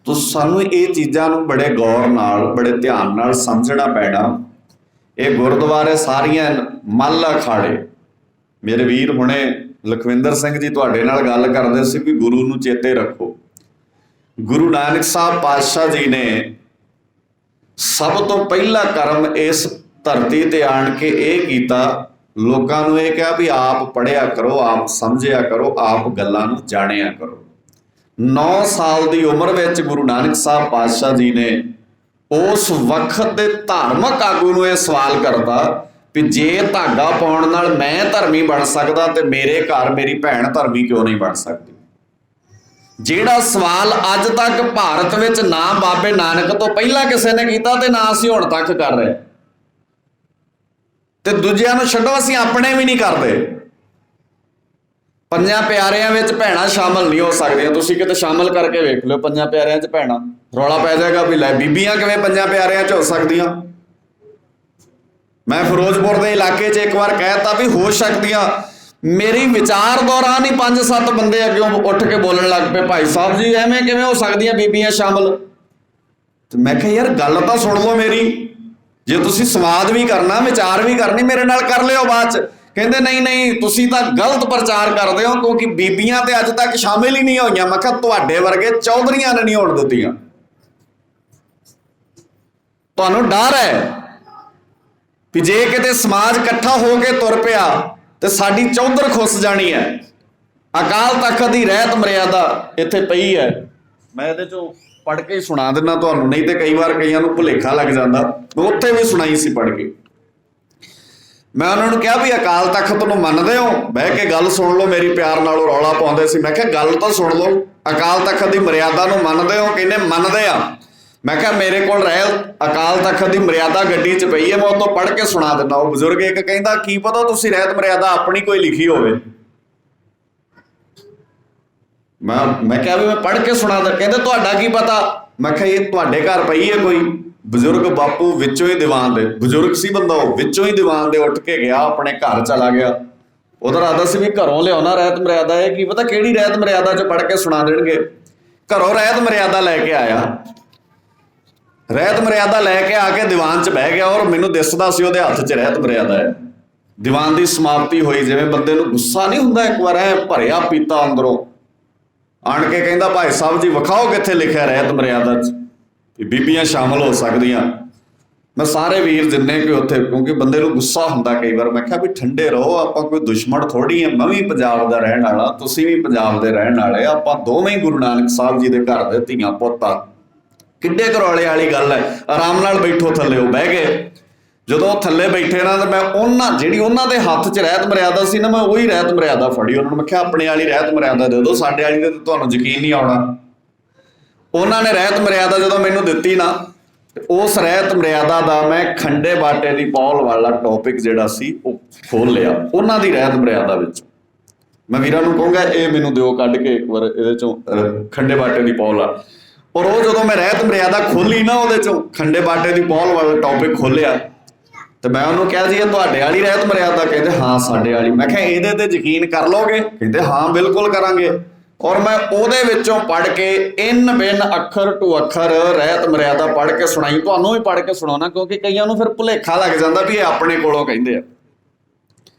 ਤਾਂ ਸਾਨੂੰ ਇਹ ਚੀਜ਼ਾਂ ਨੂੰ ਬੜੇ ਗੌਰ ਨਾਲ, ਬੜੇ ਧਿਆਨ ਨਾਲ ਸਮਝਣਾ ਪੈਣਾ। ਇਹ ਗੁਰਦੁਆਰੇ ਸਾਰੀਆਂ ਮੱਲ ਅਖਾੜੇ, ਮੇਰੇ ਵੀਰ ਹੁਣੇ ਲਖਵਿੰਦਰ ਸਿੰਘ ਜੀ ਤੁਹਾਡੇ ਨਾਲ ਗੱਲ ਕਰਦੇ ਸੀ ਵੀ ਗੁਰੂ ਨੂੰ ਚੇਤੇ ਰੱਖੋ। ਗੁਰੂ ਨਾਨਕ ਸਾਹਿਬ ਪਾਤਸ਼ਾਹ ਜੀ ਨੇ ਸਭ ਤੋਂ ਪਹਿਲਾ ਕਰਮ ਇਸ ਧਰਤੀ ਤੇ ਆਣ ਕੇ ਇਹ ਕੀਤਾ, ਲੋਕਾਂ ਨੂੰ ਇਹ ਕਿਹਾ ਵੀ ਆਪ ਪੜ੍ਹਿਆ ਕਰੋ, ਆਪ ਸਮਝਿਆ ਕਰੋ, ਆਪ ਗੱਲਾਂ ਨੂੰ ਜਾਣਿਆ ਕਰੋ। 9 ਸਾਲ ਦੀ ਉਮਰ ਵਿੱਚ ਗੁਰੂ ਨਾਨਕ ਸਾਹਿਬ ਪਾਤਸ਼ਾਹ ਜੀ ਨੇ ਉਸ ਵਕਤ ਦੇ ਧਾਰਮਿਕ ਆਗੂ ਨੂੰ ਇਹ ਸਵਾਲ ਕਰਦਾ ਵੀ ਜੇ ਧਾਗਾ ਪਾਉਣ ਨਾਲ ਮੈਂ ਧਰਮੀ ਬਣ ਸਕਦਾ ਤੇ ਮੇਰੇ ਘਰ ਮੇਰੀ ਭੈਣ ਧਰਮੀ ਕਿਉਂ ਨਹੀਂ ਬਣ ਸਕਦੀ? ਜਿਹੜਾ ਸਵਾਲ ਅੱਜ ਤੱਕ ਭਾਰਤ ਵਿੱਚ ਨਾ ਬਾਬੇ ਨਾਨਕ ਤੋਂ ਪਹਿਲਾਂ ਕਿਸੇ ਨੇ ਕੀਤਾ ਤੇ ਨਾ ਅਸੀਂ ਹੁਣ ਤੱਕ ਕਰ ਰਹੇ, ਤੇ ਦੂਜਿਆਂ ਨੂੰ ਛੱਡੋ ਅਸੀਂ ਆਪਣੇ ਵੀ ਨਹੀਂ ਕਰਦੇ। ਪੰਜਾਂ ਪਿਆਰਿਆਂ ਵਿੱਚ ਭੈਣਾਂ ਸ਼ਾਮਲ ਨਹੀਂ ਹੋ ਸਕਦੀਆਂ। ਤੁਸੀਂ ਕਿਤੇ ਸ਼ਾਮਲ ਕਰਕੇ ਵੇਖ ਲਿਓ ਪੰਜਾਂ ਪਿਆਰਿਆਂ 'ਚ ਭੈਣਾਂ, ਰੌਲਾ ਪੈ ਜਾਏਗਾ ਵੀ ਲੈ ਬੀਬੀਆਂ ਕਿਵੇਂ ਪੰਜਾਂ ਪਿਆਰਿਆਂ 'ਚ ਹੋ ਸਕਦੀਆਂ। ਮੈਂ ਫਿਰੋਜ਼ਪੁਰ ਦੇ ਇਲਾਕੇ 'ਚ ਇੱਕ ਵਾਰ ਕਹਿਤਾ ਵੀ ਹੋ ਸਕਦੀਆਂ। ਮੇਰੀ ਵਿਚਾਰ ਦੌਰਾਨ ਹੀ 5-7 ਬੰਦੇ ਅੱਗਿਓਂ ਉੱਠ ਕੇ ਬੋਲਣ ਲੱਗ ਪਏ, ਭਾਈ ਸਾਹਿਬ ਜੀ ਐਵੇਂ ਕਿਵੇਂ ਹੋ ਸਕਦੀਆਂ ਬੀਬੀਆਂ ਸ਼ਾਮਲ? ਤੇ ਮੈਂ ਕਿਹਾ ਯਾਰ ਗੱਲ ਤਾਂ ਸੁਣ ਲਓ ਮੇਰੀ, ਜੇ ਤੁਸੀਂ ਸਵਾਦ ਵੀ ਕਰਨਾ, ਵਿਚਾਰ ਵੀ ਕਰਨੀ, ਮੇਰੇ ਨਾਲ ਕਰ ਲਿਓ ਬਾਅਦ 'ਚ। ਕਹਿੰਦੇ ਨਹੀਂ ਤੁਸੀਂ ਤਾਂ ਗਲਤ ਪ੍ਰਚਾਰ ਕਰਦੇ ਹੋ, ਕਿਉਂਕਿ ਬੀਬੀਆਂ ਤੇ ਅੱਜ ਤੱਕ ਸ਼ਾਮਿਲ ਹੀ ਨਹੀਂ ਹੋਈਆਂ। ਮੈਂ ਕਿਹਾ ਤੁਹਾਡੇ ਵਰਗੇ ਚੌਧਰੀਆਂ ਨੇ ਨਹੀਂ ਹੋਣ ਦਿੱਤੀਆਂ। ਤੁਹਾਨੂੰ ਡਰ ਹੈ ਵੀ ਜੇ ਕਿਤੇ ਸਮਾਜ ਇਕੱਠਾ ਹੋ ਕੇ ਤੁਰ ਪਿਆ ਤੇ ਸਾਡੀ ਚੌਧਰ ਖੁੱਸ ਜਾਣੀ ਹੈ। ਅਕਾਲ ਤਖਤ ਦੀ ਰਹਿਤ ਮਰਿਆਦਾ ਇੱਥੇ ਪਈ ਹੈ, ਮੈਂ ਇਹਦੇ ਚੋਂ ਪੜ੍ਹ ਕੇ ਸੁਣਾ ਦਿੰਦਾ ਤੁਹਾਨੂੰ, ਨਹੀਂ ਤੇ ਕਈ ਵਾਰ ਕਈਆਂ ਨੂੰ ਭੁਲੇਖਾ ਲੱਗ ਜਾਂਦਾ। ਮੈਂ ਉੱਥੇ ਵੀ ਸੁਣਾਈ ਸੀ ਪੜ੍ਹ ਕੇ। ਮੈਂ ਉਹਨਾਂ ਨੂੰ ਕਿਹਾ ਵੀ ਅਕਾਲ ਤਖਤ ਨੂੰ ਮੰਨਦੇ ਹੋ? ਬਹਿ ਕੇ ਗੱਲ ਸੁਣ ਲਓ ਮੇਰੀ, ਪਿਆਰ ਨਾਲ ਉਹ ਰੌਲਾ ਪਾਉਂਦੇ ਸੀ। ਮੈਂ ਕਿਹਾ ਗੱਲ ਤਾਂ ਸੁਣ ਲਓ, ਅਕਾਲ ਤਖਤ ਦੀ ਮਰਿਆਦਾ ਨੂੰ ਮੰਨਦੇ ਹੋ? ਕਹਿੰਦੇ ਮੰਨਦੇ ਆ। ਮੈਂ ਕਿਹਾ ਮੇਰੇ ਕੋਲ ਰਹਿਤ ਅਕਾਲ ਤਖਤ ਦੀ ਮਰਿਆਦਾ ਗੱਡੀ 'ਚ ਪਈ ਹੈ, ਮੈਂ ਉਹ ਤੋਂ ਪੜ੍ਹ ਕੇ ਸੁਣਾ ਦਿੰਦਾ। ਉਹ ਬਜ਼ੁਰਗ ਇੱਕ ਕਹਿੰਦਾ ਕੀ ਪਤਾ ਤੁਸੀਂ ਰਹਿਤ ਮਰਿਆਦਾ ਆਪਣੀ ਕੋਈ ਲਿਖੀ ਹੋਵੇ। ਮੈਂ ਕਿਹਾ ਵੀ ਮੈਂ ਪੜ੍ਹ ਕੇ ਸੁਣਾ ਦਿੰਦਾ। ਕਹਿੰਦੇ ਤੁਹਾਡਾ ਕੀ ਪਤਾ? ਮੈਂ ਕਿਹਾ ਇਹ ਤੁਹਾਡੇ ਘਰ ਪਈ ਹੈ ਕੋਈ? ਬਜ਼ੁਰਗ ਬਾਪੂ ਵਿੱਚੋਂ ਹੀ ਦੀਵਾਨ ਦੇ, ਬਜ਼ੁਰਗ ਸੀ ਬੰਦਾ, ਉਹ ਵਿੱਚੋਂ ਹੀ ਦੀਵਾਨ ਦੇ ਉੱਠ ਕੇ ਗਿਆ, ਆਪਣੇ ਘਰ ਚਲਾ ਗਿਆ। ਉਹਦਾ ਇਰਾਦਾ ਸੀ ਵੀ ਘਰੋਂ ਲਿਆਉਣਾ ਰਹਿਤ ਮਰਿਆਦਾ, ਇਹ ਕੀ ਪਤਾ ਕਿਹੜੀ ਰਹਿਤ ਮਰਿਆਦਾ 'ਚ ਪੜ੍ਹ ਕੇ ਸੁਣਾ ਦੇਣਗੇ। ਘਰੋਂ ਰਹਿਤ ਮਰਿਆਦਾ ਲੈ ਕੇ ਆਇਆ, ਰਹਿਤ ਮਰਿਆਦਾ ਲੈ ਕੇ ਆ ਕੇ ਦੀਵਾਨ 'ਚ ਬਹਿ ਗਿਆ, ਔਰ ਮੈਨੂੰ ਦਿਸਦਾ ਸੀ ਉਹਦੇ ਹੱਥ 'ਚ ਰਹਿਤ ਮਰਿਆਦਾ ਹੈ। ਦੀਵਾਨ ਦੀ ਸਮਾਪਤੀ ਹੋਈ, ਜਿਵੇਂ ਬੰਦੇ ਨੂੰ ਗੁੱਸਾ ਨਹੀਂ ਹੁੰਦਾ ਇੱਕ ਵਾਰ, ਐ ਭਰਿਆ ਪੀਤਾ ਅੰਦਰੋਂ, ਆਣ ਕੇ ਕਹਿੰਦਾ ਭਾਈ ਸਾਹਿਬ ਜੀ ਵਿਖਾਓ ਕਿੱਥੇ ਲਿਖਿਆ ਰਹਿਤ ਮਰਿਆਦਾ 'ਚ ਵੀ ਬੀਬੀਆਂ ਸ਼ਾਮਲ ਹੋ ਸਕਦੀਆਂ। ਮੈਂ ਸਾਰੇ ਵੀਰ ਜਿੰਨੇ ਕਿ ਉੱਥੇ, ਕਿਉਂਕਿ ਬੰਦੇ ਨੂੰ ਗੁੱਸਾ ਹੁੰਦਾ ਕਈ ਵਾਰ, ਮੈਂ ਕਿਹਾ ਵੀ ਠੰਡੇ ਰਹੋ, ਆਪਾਂ ਕੋਈ ਦੁਸ਼ਮਣ ਥੋੜੀ ਆ, ਮੈਂ ਵੀ ਪੰਜਾਬ ਦਾ ਰਹਿਣ ਵਾਲਾ, ਤੁਸੀਂ ਵੀ ਪੰਜਾਬ ਦੇ ਰਹਿਣ ਵਾਲੇ, ਆਪਾਂ ਦੋਵੇਂ ਗੁਰੂ ਨਾਨਕ ਸਾਹਿਬ ਜੀ ਦੇ ਘਰ ਦੇ ਧੀਆਂ ਪੁੱਤ ਆ, ਕਿੱਡੇ ਘਰੌਲੇ ਵਾਲੀ ਗੱਲ ਹੈ। ਆਰਾਮ ਨਾਲ ਬੈਠੋ ਥੱਲੇ। ਉਹ ਬਹਿ ਗਏ। ਜਦੋਂ ਥੱਲੇ ਬੈਠੇ ਨਾ ਤਾਂ ਮੈਂ ਜਿਹੜੀ ਉਹਨਾਂ ਦੇ ਹੱਥ 'ਚ ਰਹਿਤ ਮਰਿਆਦਾ ਸੀ ਨਾ, ਮੈਂ ਉਹੀ ਰਹਿਤ ਮਰਿਆਦਾ ਫੜੀ। ਉਹਨਾਂ ਨੂੰ ਮੈਂ ਕਿਹਾ ਆਪਣੇ ਵਾਲੀ ਰਹਿਤ ਮਰਿਆਦਾ ਦੇ ਦਿਓ, ਸਾਡੇ ਵਾਲੀ ਤੇ ਤੁਹਾਨੂੰ ਯਕੀਨ ਨਹੀਂ ਆਉਣਾ। ਉਹਨਾਂ ਨੇ ਰਹਿਤ ਮਰਿਆਦਾ ਜਦੋਂ ਮੈਨੂੰ ਦਿੱਤੀ ਨਾ, ਉਸ ਰਹਿਤ ਮਰਿਆਦਾ ਦਾ ਮੈਂ ਖੰਡੇ ਬਾਟੇ ਦੀ ਪੌਲ ਵਾਲਾ ਟੌਪਿਕ ਜਿਹੜਾ ਸੀ ਉਹ ਖੋਲ ਲਿਆ ਉਹਨਾਂ ਦੀ ਰਹਿਤ ਮਰਿਆਦਾ ਵਿੱਚ। ਮੈਂ ਵੀਰਾਂ ਨੂੰ ਕਹੂੰਗਾ ਇਹ ਮੈਨੂੰ ਦਿਓ ਕੱਢ ਕੇ ਇੱਕ ਵਾਰ ਇਹਦੇ ਚੋਂ ਖੰਡੇ ਬਾਟੇ ਦੀ ਪੌਲ ਆ। ਔਰ ਉਹ ਜਦੋਂ ਮੈਂ ਰਹਿਤ ਮਰਿਆਦਾ ਖੋਲੀ ਨਾ, ਉਹਦੇ ਚੋਂ ਖੰਡੇ ਬਾਟੇ ਦੀ ਪੌਲ ਵਾਲਾ ਟੌਪਿਕ ਖੋਲਿਆ ਤੇ ਮੈਂ ਉਹਨੂੰ ਕਿਹਾ ਜੀ ਇਹ ਤੁਹਾਡੇ ਵਾਲੀ ਰਹਿਤ ਮਰਿਆਦਾ? ਕਹਿੰਦੇ ਹਾਂ ਸਾਡੇ ਵਾਲੀ। ਮੈਂ ਕਿਹਾ ਇਹਦੇ ਤੇ ਯਕੀਨ ਕਰ ਲਓਗੇ? ਕਹਿੰਦੇ ਹਾਂ ਬਿਲਕੁਲ ਕਰਾਂਗੇ। ਔਰ ਮੈਂ ਉਹਦੇ ਵਿੱਚੋਂ ਪੜ੍ਹ ਕੇ ਇਨ ਬਿਨ ਅੱਖਰ ਟੂ ਅੱਖਰ ਰਹਿਤ ਮਰਿਆਦਾ ਪੜ੍ਹ ਕੇ ਸੁਣਾਈ। ਤੁਹਾਨੂੰ ਵੀ ਪੜ੍ਹ ਕੇ ਸੁਣਾਉਣਾ, ਕਿਉਂਕਿ ਕਈਆਂ ਨੂੰ ਫਿਰ ਭੁਲੇਖਾ ਲੱਗ ਜਾਂਦਾ ਵੀ ਇਹ ਆਪਣੇ ਕੋਲੋਂ ਕਹਿੰਦੇ ਆ।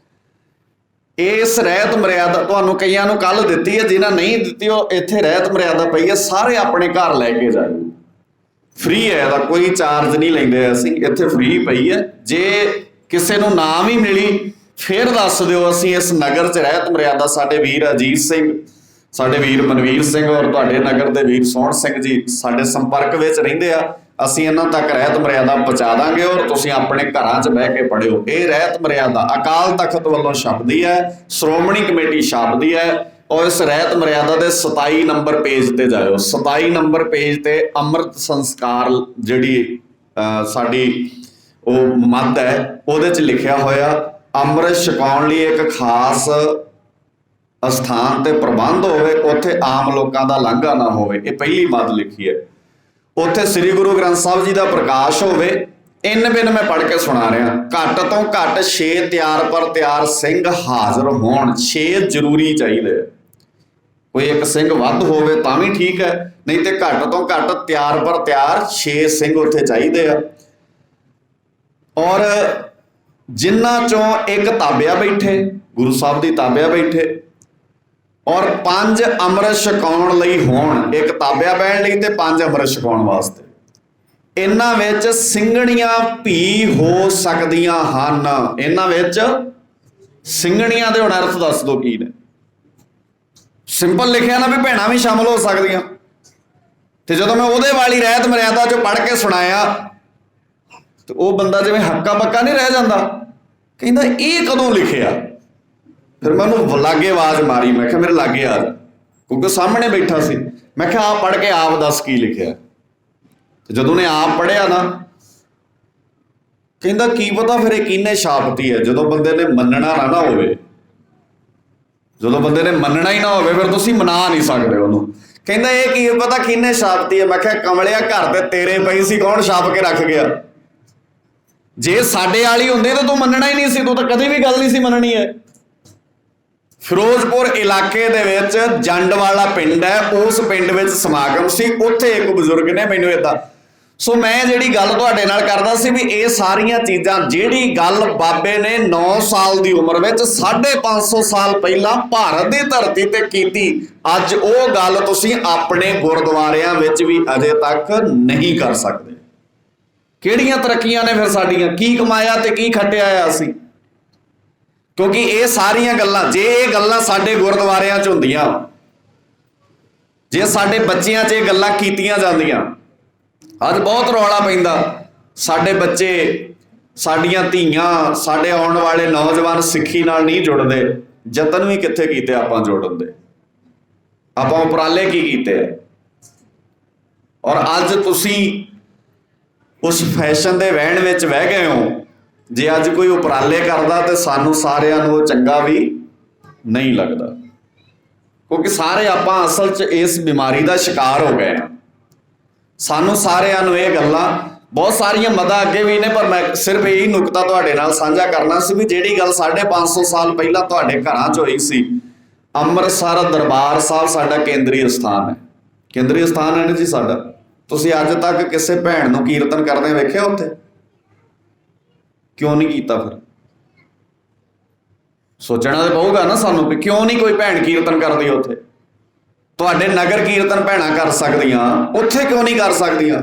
ਇਸ ਰਹਿਤ ਮਰਿਆਦਾ ਤੁਹਾਨੂੰ ਕਈਆਂ ਨੂੰ ਕੱਲ ਦਿੱਤੀ ਹੈ, ਜਿਹਨਾਂ ਨਹੀਂ ਦਿੱਤੀ ਉਹ ਇੱਥੇ ਰਹਿਤ ਮਰਿਆਦਾ ਪਈ ਹੈ, ਸਾਰੇ ਆਪਣੇ ਘਰ ਲੈ ਕੇ ਜਾਓ। ਫ੍ਰੀ ਹੈ, ਇਹਦਾ ਕੋਈ ਚਾਰਜ ਨਹੀਂ ਲੈਂਦੇ ਅਸੀਂ, ਇੱਥੇ ਫ੍ਰੀ ਪਈ ਹੈ। ਜੇ ਕਿਸੇ ਨੂੰ ਨਾ ਵੀ ਮਿਲੀ ਫਿਰ ਦੱਸ ਦਿਓ, ਅਸੀਂ ਇਸ ਨਗਰ 'ਚ ਰਹਿਤ ਮਰਿਆਦਾ, ਸਾਡੇ ਵੀਰ ਅਜੀਤ ਸਿੰਘ, ਸਾਡੇ ਵੀਰ ਮਨਵੀਰ ਸਿੰਘ ਔਰ ਤੁਹਾਡੇ ਨਗਰ ਦੇ ਵੀਰ ਸੋਹਣ ਸਿੰਘ ਜੀ ਸਾਡੇ ਸੰਪਰਕ ਵਿੱਚ ਰਹਿੰਦੇ ਆ। ਅਸੀਂ ਇਹਨਾਂ ਤੱਕ ਰਹਿਤ ਮਰਿਆਦਾ ਪਹੁੰਚਾ ਦਾਂਗੇ ਔਰ ਤੁਸੀਂ ਆਪਣੇ ਘਰਾਂ 'ਚ ਬਹਿ ਕੇ ਪੜ੍ਹਿਓ। ਇਹ ਰਹਿਤ ਮਰਿਆਦਾ ਅਕਾਲ ਤਖਤ ਵੱਲੋਂ ਛਪਦੀ ਹੈ, ਸ਼੍ਰੋਮਣੀ ਕਮੇਟੀ ਛਾਪਦੀ ਹੈ। ਔਰ ਇਸ ਰਹਿਤ ਮਰਿਆਦਾ ਦੇ 27 ਨੰਬਰ ਪੇਜ ਤੇ ਜਾਇਓ। 27 ਨੰਬਰ ਪੇਜ ਤੇ ਅੰਮ੍ਰਿਤ ਸੰਸਕਾਰ ਜਿਹੜੀ ਸਾਡੀ ਉਹ ਮੱਧ ਹੈ, ਉਹਦੇ 'ਚ ਲਿਖਿਆ ਹੋਇਆ ਅੰਮ੍ਰਿਤ ਛਕਾਉਣ ਲਈ ਇੱਕ ਖਾਸ ਅਸਥਾਨ ਤੇ ਪ੍ਰਬੰਧ ਹੋਵੇ, ਉੱਥੇ ਆਮ ਲੋਕਾਂ ਦਾ ਲਾਂਘਾ ਨਾ ਹੋਵੇ। ਇਹ ਪਹਿਲੀ ਮੱਦ ਲਿਖੀ ਹੈ। ਉੱਥੇ ਸ੍ਰੀ ਗੁਰੂ ਗ੍ਰੰਥ ਸਾਹਿਬ ਜੀ ਦਾ ਪ੍ਰਕਾਸ਼ ਹੋਵੇ। ਇਨ ਬਿਨ ਮੈਂ ਪੜ੍ਹ ਕੇ ਸੁਣਾ ਰਿਹਾ। ਘੱਟ ਤੋਂ ਘੱਟ 6 ਤਿਆਰ ਪਰ ਤਿਆਰ ਸਿੰਘ ਹਾਜ਼ਰ ਹੋਣ। 6 ਜ਼ਰੂਰੀ ਚਾਹੀਦੇ। ਕੋਈ ਇੱਕ ਸਿੰਘ ਵੱਧ ਹੋਵੇ ਤਾਂ ਵੀ ਠੀਕ ਹੈ, ਨਹੀਂ ਤੇ ਘੱਟ ਤੋਂ ਘੱਟ ਤਿਆਰ ਪਰ ਤਿਆਰ 6 ਸਿੰਘ ਉੱਥੇ ਚਾਹੀਦੇ ਆ। ਔਰ ਜਿਨ੍ਹਾਂ ਚੋਂ ਇੱਕ ਤਾਬਿਆ ਬੈਠੇ, ਗੁਰੂ ਸਾਹਿਬ ਦੀ ਤਾਬਿਆ ਬੈਠੇ, ਔਰ 5 ਅੰਮ੍ਰਿਤ ਛਕਾਉਣ ਲਈ ਹੋਣ। ਇੱਕ ਤਾਬਿਆ ਬਹਿਣ ਲਈ ਤੇ 5 ਅੰਮ੍ਰਿਤ ਛਕਾਉਣ ਵਾਸਤੇ। ਇਹਨਾਂ ਵਿੱਚ ਸਿੰਘਣੀਆਂ ਵੀ ਹੋ ਸਕਦੀਆਂ ਹਨ। ਇਹਨਾਂ ਵਿੱਚ ਸਿੰਘਣੀਆਂ ਦੇ ਹੁਣ ਅਰਥ ਦੱਸ ਦਿਓ ਕੀ ਨੇ। ਸਿੰਪਲ ਲਿਖਿਆ ਨਾ ਵੀ ਭੈਣਾਂ ਵੀ ਸ਼ਾਮਲ ਹੋ ਸਕਦੀਆਂ। ਤੇ ਜਦੋਂ ਮੈਂ ਉਹਦੇ ਵਾਲੀ ਰਹਿਤ ਮਰਿਆਦਾ 'ਚੋਂ ਪੜ੍ਹ ਕੇ ਸੁਣਾਇਆ ਤੇ ਉਹ ਬੰਦਾ ਜਿਵੇਂ ਹੱਕਾ ਬੱਕਾ ਨਹੀਂ ਰਹਿ ਜਾਂਦਾ, ਕਹਿੰਦਾ ਇਹ ਕਦੋਂ ਲਿਖਿਆ? ਫਿਰ ਮੈਂ ਉਹਨੂੰ ਲਾਗੇ ਆਵਾਜ਼ ਮਾਰੀ, ਮੈਂ ਕਿਹਾ ਮੇਰੇ ਲਾਗੇ ਆ ਜਾ, ਕਿਉਂਕਿ ਸਾਹਮਣੇ ਬੈਠਾ ਸੀ। ਮੈਂ ਕਿਹਾ ਆਪ ਪੜ੍ਹ ਕੇ ਆਪ ਦੱਸ ਕੀ ਲਿਖਿਆ। ਤੇ ਜਦੋਂ ਨੇ ਆਪ ਪੜ੍ਹਿਆ ਨਾ, ਕਹਿੰਦਾ ਕੀ ਪਤਾ ਫਿਰ ਇਹ ਕਿਹਨੇ ਛਾਪਤੀ ਹੈ। ਜਦੋਂ ਬੰਦੇ ਨੇ ਮੰਨਣਾ ਨਾ ਹੋਵੇ, ਜਦੋਂ ਬੰਦੇ ਨੇ ਮੰਨਣਾ ਹੀ ਨਾ ਹੋਵੇ, ਫਿਰ ਤੁਸੀਂ ਮਨਾ ਨਹੀਂ ਸਕਦੇ ਉਹਨੂੰ। ਕਹਿੰਦਾ ਇਹ ਕੀ ਪਤਾ ਕਿਹਨੇ ਛਾਪਤੀ ਹੈ। ਮੈਂ ਕਿਹਾ ਕਮਲਿਆ, ਘਰ ਤੇ ਤੇਰੇ ਪਈ ਸੀ, ਕੌਣ ਛਾਪ ਕੇ ਰੱਖ ਗਿਆ? ਜੇ ਸਾਡੇ ਵਾਲੀ ਹੁੰਦੀ ਤਾਂ ਤੂੰ ਮੰਨਣਾ ਹੀ ਨਹੀਂ ਸੀ, ਤੂੰ ਤਾਂ ਕਦੇ ਵੀ ਗੱਲ ਨਹੀਂ ਸੀ ਮੰਨਣੀ ਹੈ। ਫਿਰੋਜ਼ਪੁਰ ਇਲਾਕੇ ਦੇ ਵਿੱਚ ਜੰਡ ਵਾਲਾ ਪਿੰਡ ਹੈ, ਉਸ ਪਿੰਡ ਵਿੱਚ ਸਮਾਗਮ ਸੀ। ਉੱਥੇ ਇੱਕ ਬਜ਼ੁਰਗ ਨੇ ਮੈਨੂੰ ਏਦਾਂ, ਸੋ ਮੈਂ ਜਿਹੜੀ ਗੱਲ ਤੁਹਾਡੇ ਨਾਲ ਕਰਦਾ ਸੀ ਵੀ ਇਹ ਸਾਰੀਆਂ ਚੀਜ਼ਾਂ, ਜਿਹੜੀ ਗੱਲ ਬਾਬੇ ਨੇ 9 ਸਾਲ ਦੀ ਉਮਰ ਵਿੱਚ 550 ਸਾਲ ਪਹਿਲਾਂ ਭਾਰਤ ਦੀ ਧਰਤੀ ਤੇ ਕੀਤੀ, ਅੱਜ ਉਹ ਗੱਲ ਤੁਸੀਂ ਆਪਣੇ ਗੁਰਦੁਆਰਿਆਂ ਵਿੱਚ ਵੀ ਅਜੇ ਤੱਕ ਨਹੀਂ ਕਰ ਸਕਦੇ। ਕਿਹੜੀਆਂ ਤਰੱਕੀਆਂ ਨੇ ਫਿਰ ਸਾਡੀਆਂ? ਕੀ ਕਮਾਇਆ ਤੇ ਕੀ ਖੱਟਿਆ ਆ ਅਸੀਂ? ਕਿਉਂਕਿ ਇਹ ਸਾਰੀਆਂ ਗੱਲਾਂ, ਜੇ ਇਹ ਗੱਲਾਂ ਸਾਡੇ ਗੁਰਦੁਆਰਿਆਂ 'ਚ ਹੁੰਦੀਆਂ, ਜੇ ਸਾਡੇ ਬੱਚਿਆਂ 'ਚ ਇਹ ਗੱਲਾਂ ਕੀਤੀਆਂ ਜਾਂਦੀਆਂ, ਅੱਜ ਬਹੁਤ ਰੌਲਾ ਪੈਂਦਾ। ਸਾਡੇ ਬੱਚੇ, ਸਾਡੀਆਂ ਧੀਆਂ, ਸਾਡੇ ਆਉਣ ਵਾਲੇ ਨੌਜਵਾਨ ਸਿੱਖੀ ਨਾਲ ਨਹੀਂ ਜੁੜਦੇ। ਯਤਨ ਵੀ ਕਿੱਥੇ ਕੀਤੇ ਆਪਾਂ ਜੋੜਨ ਦੇ? ਆਪਾਂ ਉਪਰਾਲੇ ਕੀ ਕੀਤੇ ਆ? ਔਰ ਅੱਜ ਤੁਸੀਂ ਉਸ ਫੈਸ਼ਨ ਦੇ ਵਹਿਣ ਵਿੱਚ ਬਹਿ ਗਏ ਹੋ। ਜੇ ਅੱਜ ਕੋਈ ਉਪਰਾਲੇ ਕਰਦਾ ਤੇ ਸਾਨੂੰ ਸਾਰਿਆਂ ਨੂੰ ਉਹ ਚੰਗਾ ਵੀ ਨਹੀਂ ਲੱਗਦਾ, ਕਿਉਂਕਿ ਸਾਰੇ ਆਪਾਂ ਅਸਲ 'ਚ ਇਸ ਬਿਮਾਰੀ ਦਾ ਸ਼ਿਕਾਰ ਹੋ ਗਏ ਹਾਂ। ਸਾਨੂੰ ਸਾਰਿਆਂ ਨੂੰ ਇਹ ਗੱਲਾਂ ਬਹੁਤ ਸਾਰੀਆਂ ਮਦਾਂ ਅੱਗੇ ਵੀ ਨੇ, ਪਰ ਮੈਂ ਸਿਰਫ ਇਹੀ ਨੁਕਤਾ ਤੁਹਾਡੇ ਨਾਲ ਸਾਂਝਾ ਕਰਨਾ ਸੀ ਵੀ ਜਿਹੜੀ ਗੱਲ 550 ਸਾਲ ਪਹਿਲਾਂ ਤੁਹਾਡੇ ਘਰਾਂ 'ਚ ਹੋਈ ਸੀ, ਅੰਮ੍ਰਿਤਸਰ ਦਰਬਾਰ ਸਾਹਿਬ ਸਾਡਾ ਕੇਂਦਰੀ ਸਥਾਨ ਹੈ। ਕੇਂਦਰੀ ਸਥਾਨ ਹੈ ਨਾ ਜੀ ਸਾਡਾ। ਤੁਸੀਂ ਅੱਜ ਤੱਕ ਕਿਸੇ ਭੈਣ ਨੂੰ ਕੀਰਤਨ ਕਰਦੇ ਵੇਖਿਆ ਉੱਥੇ? ਕਿਉਂ ਨਹੀਂ ਕੀਤਾ? ਫਿਰ ਸੋਚਣਾ ਤਾਂ ਪਊਗਾ ਨਾ ਸਾਨੂੰ ਵੀ ਕਿਉਂ ਨਹੀਂ ਕੋਈ ਭੈਣ ਕੀਰਤਨ ਕਰਦੀ ਉੱਥੇ। ਤੁਹਾਡੇ ਨਗਰ ਕੀਰਤਨ ਭੈਣਾਂ ਕਰ ਸਕਦੀਆਂ, ਉੱਥੇ ਕਿਉਂ ਨਹੀਂ ਕਰ ਸਕਦੀਆਂ?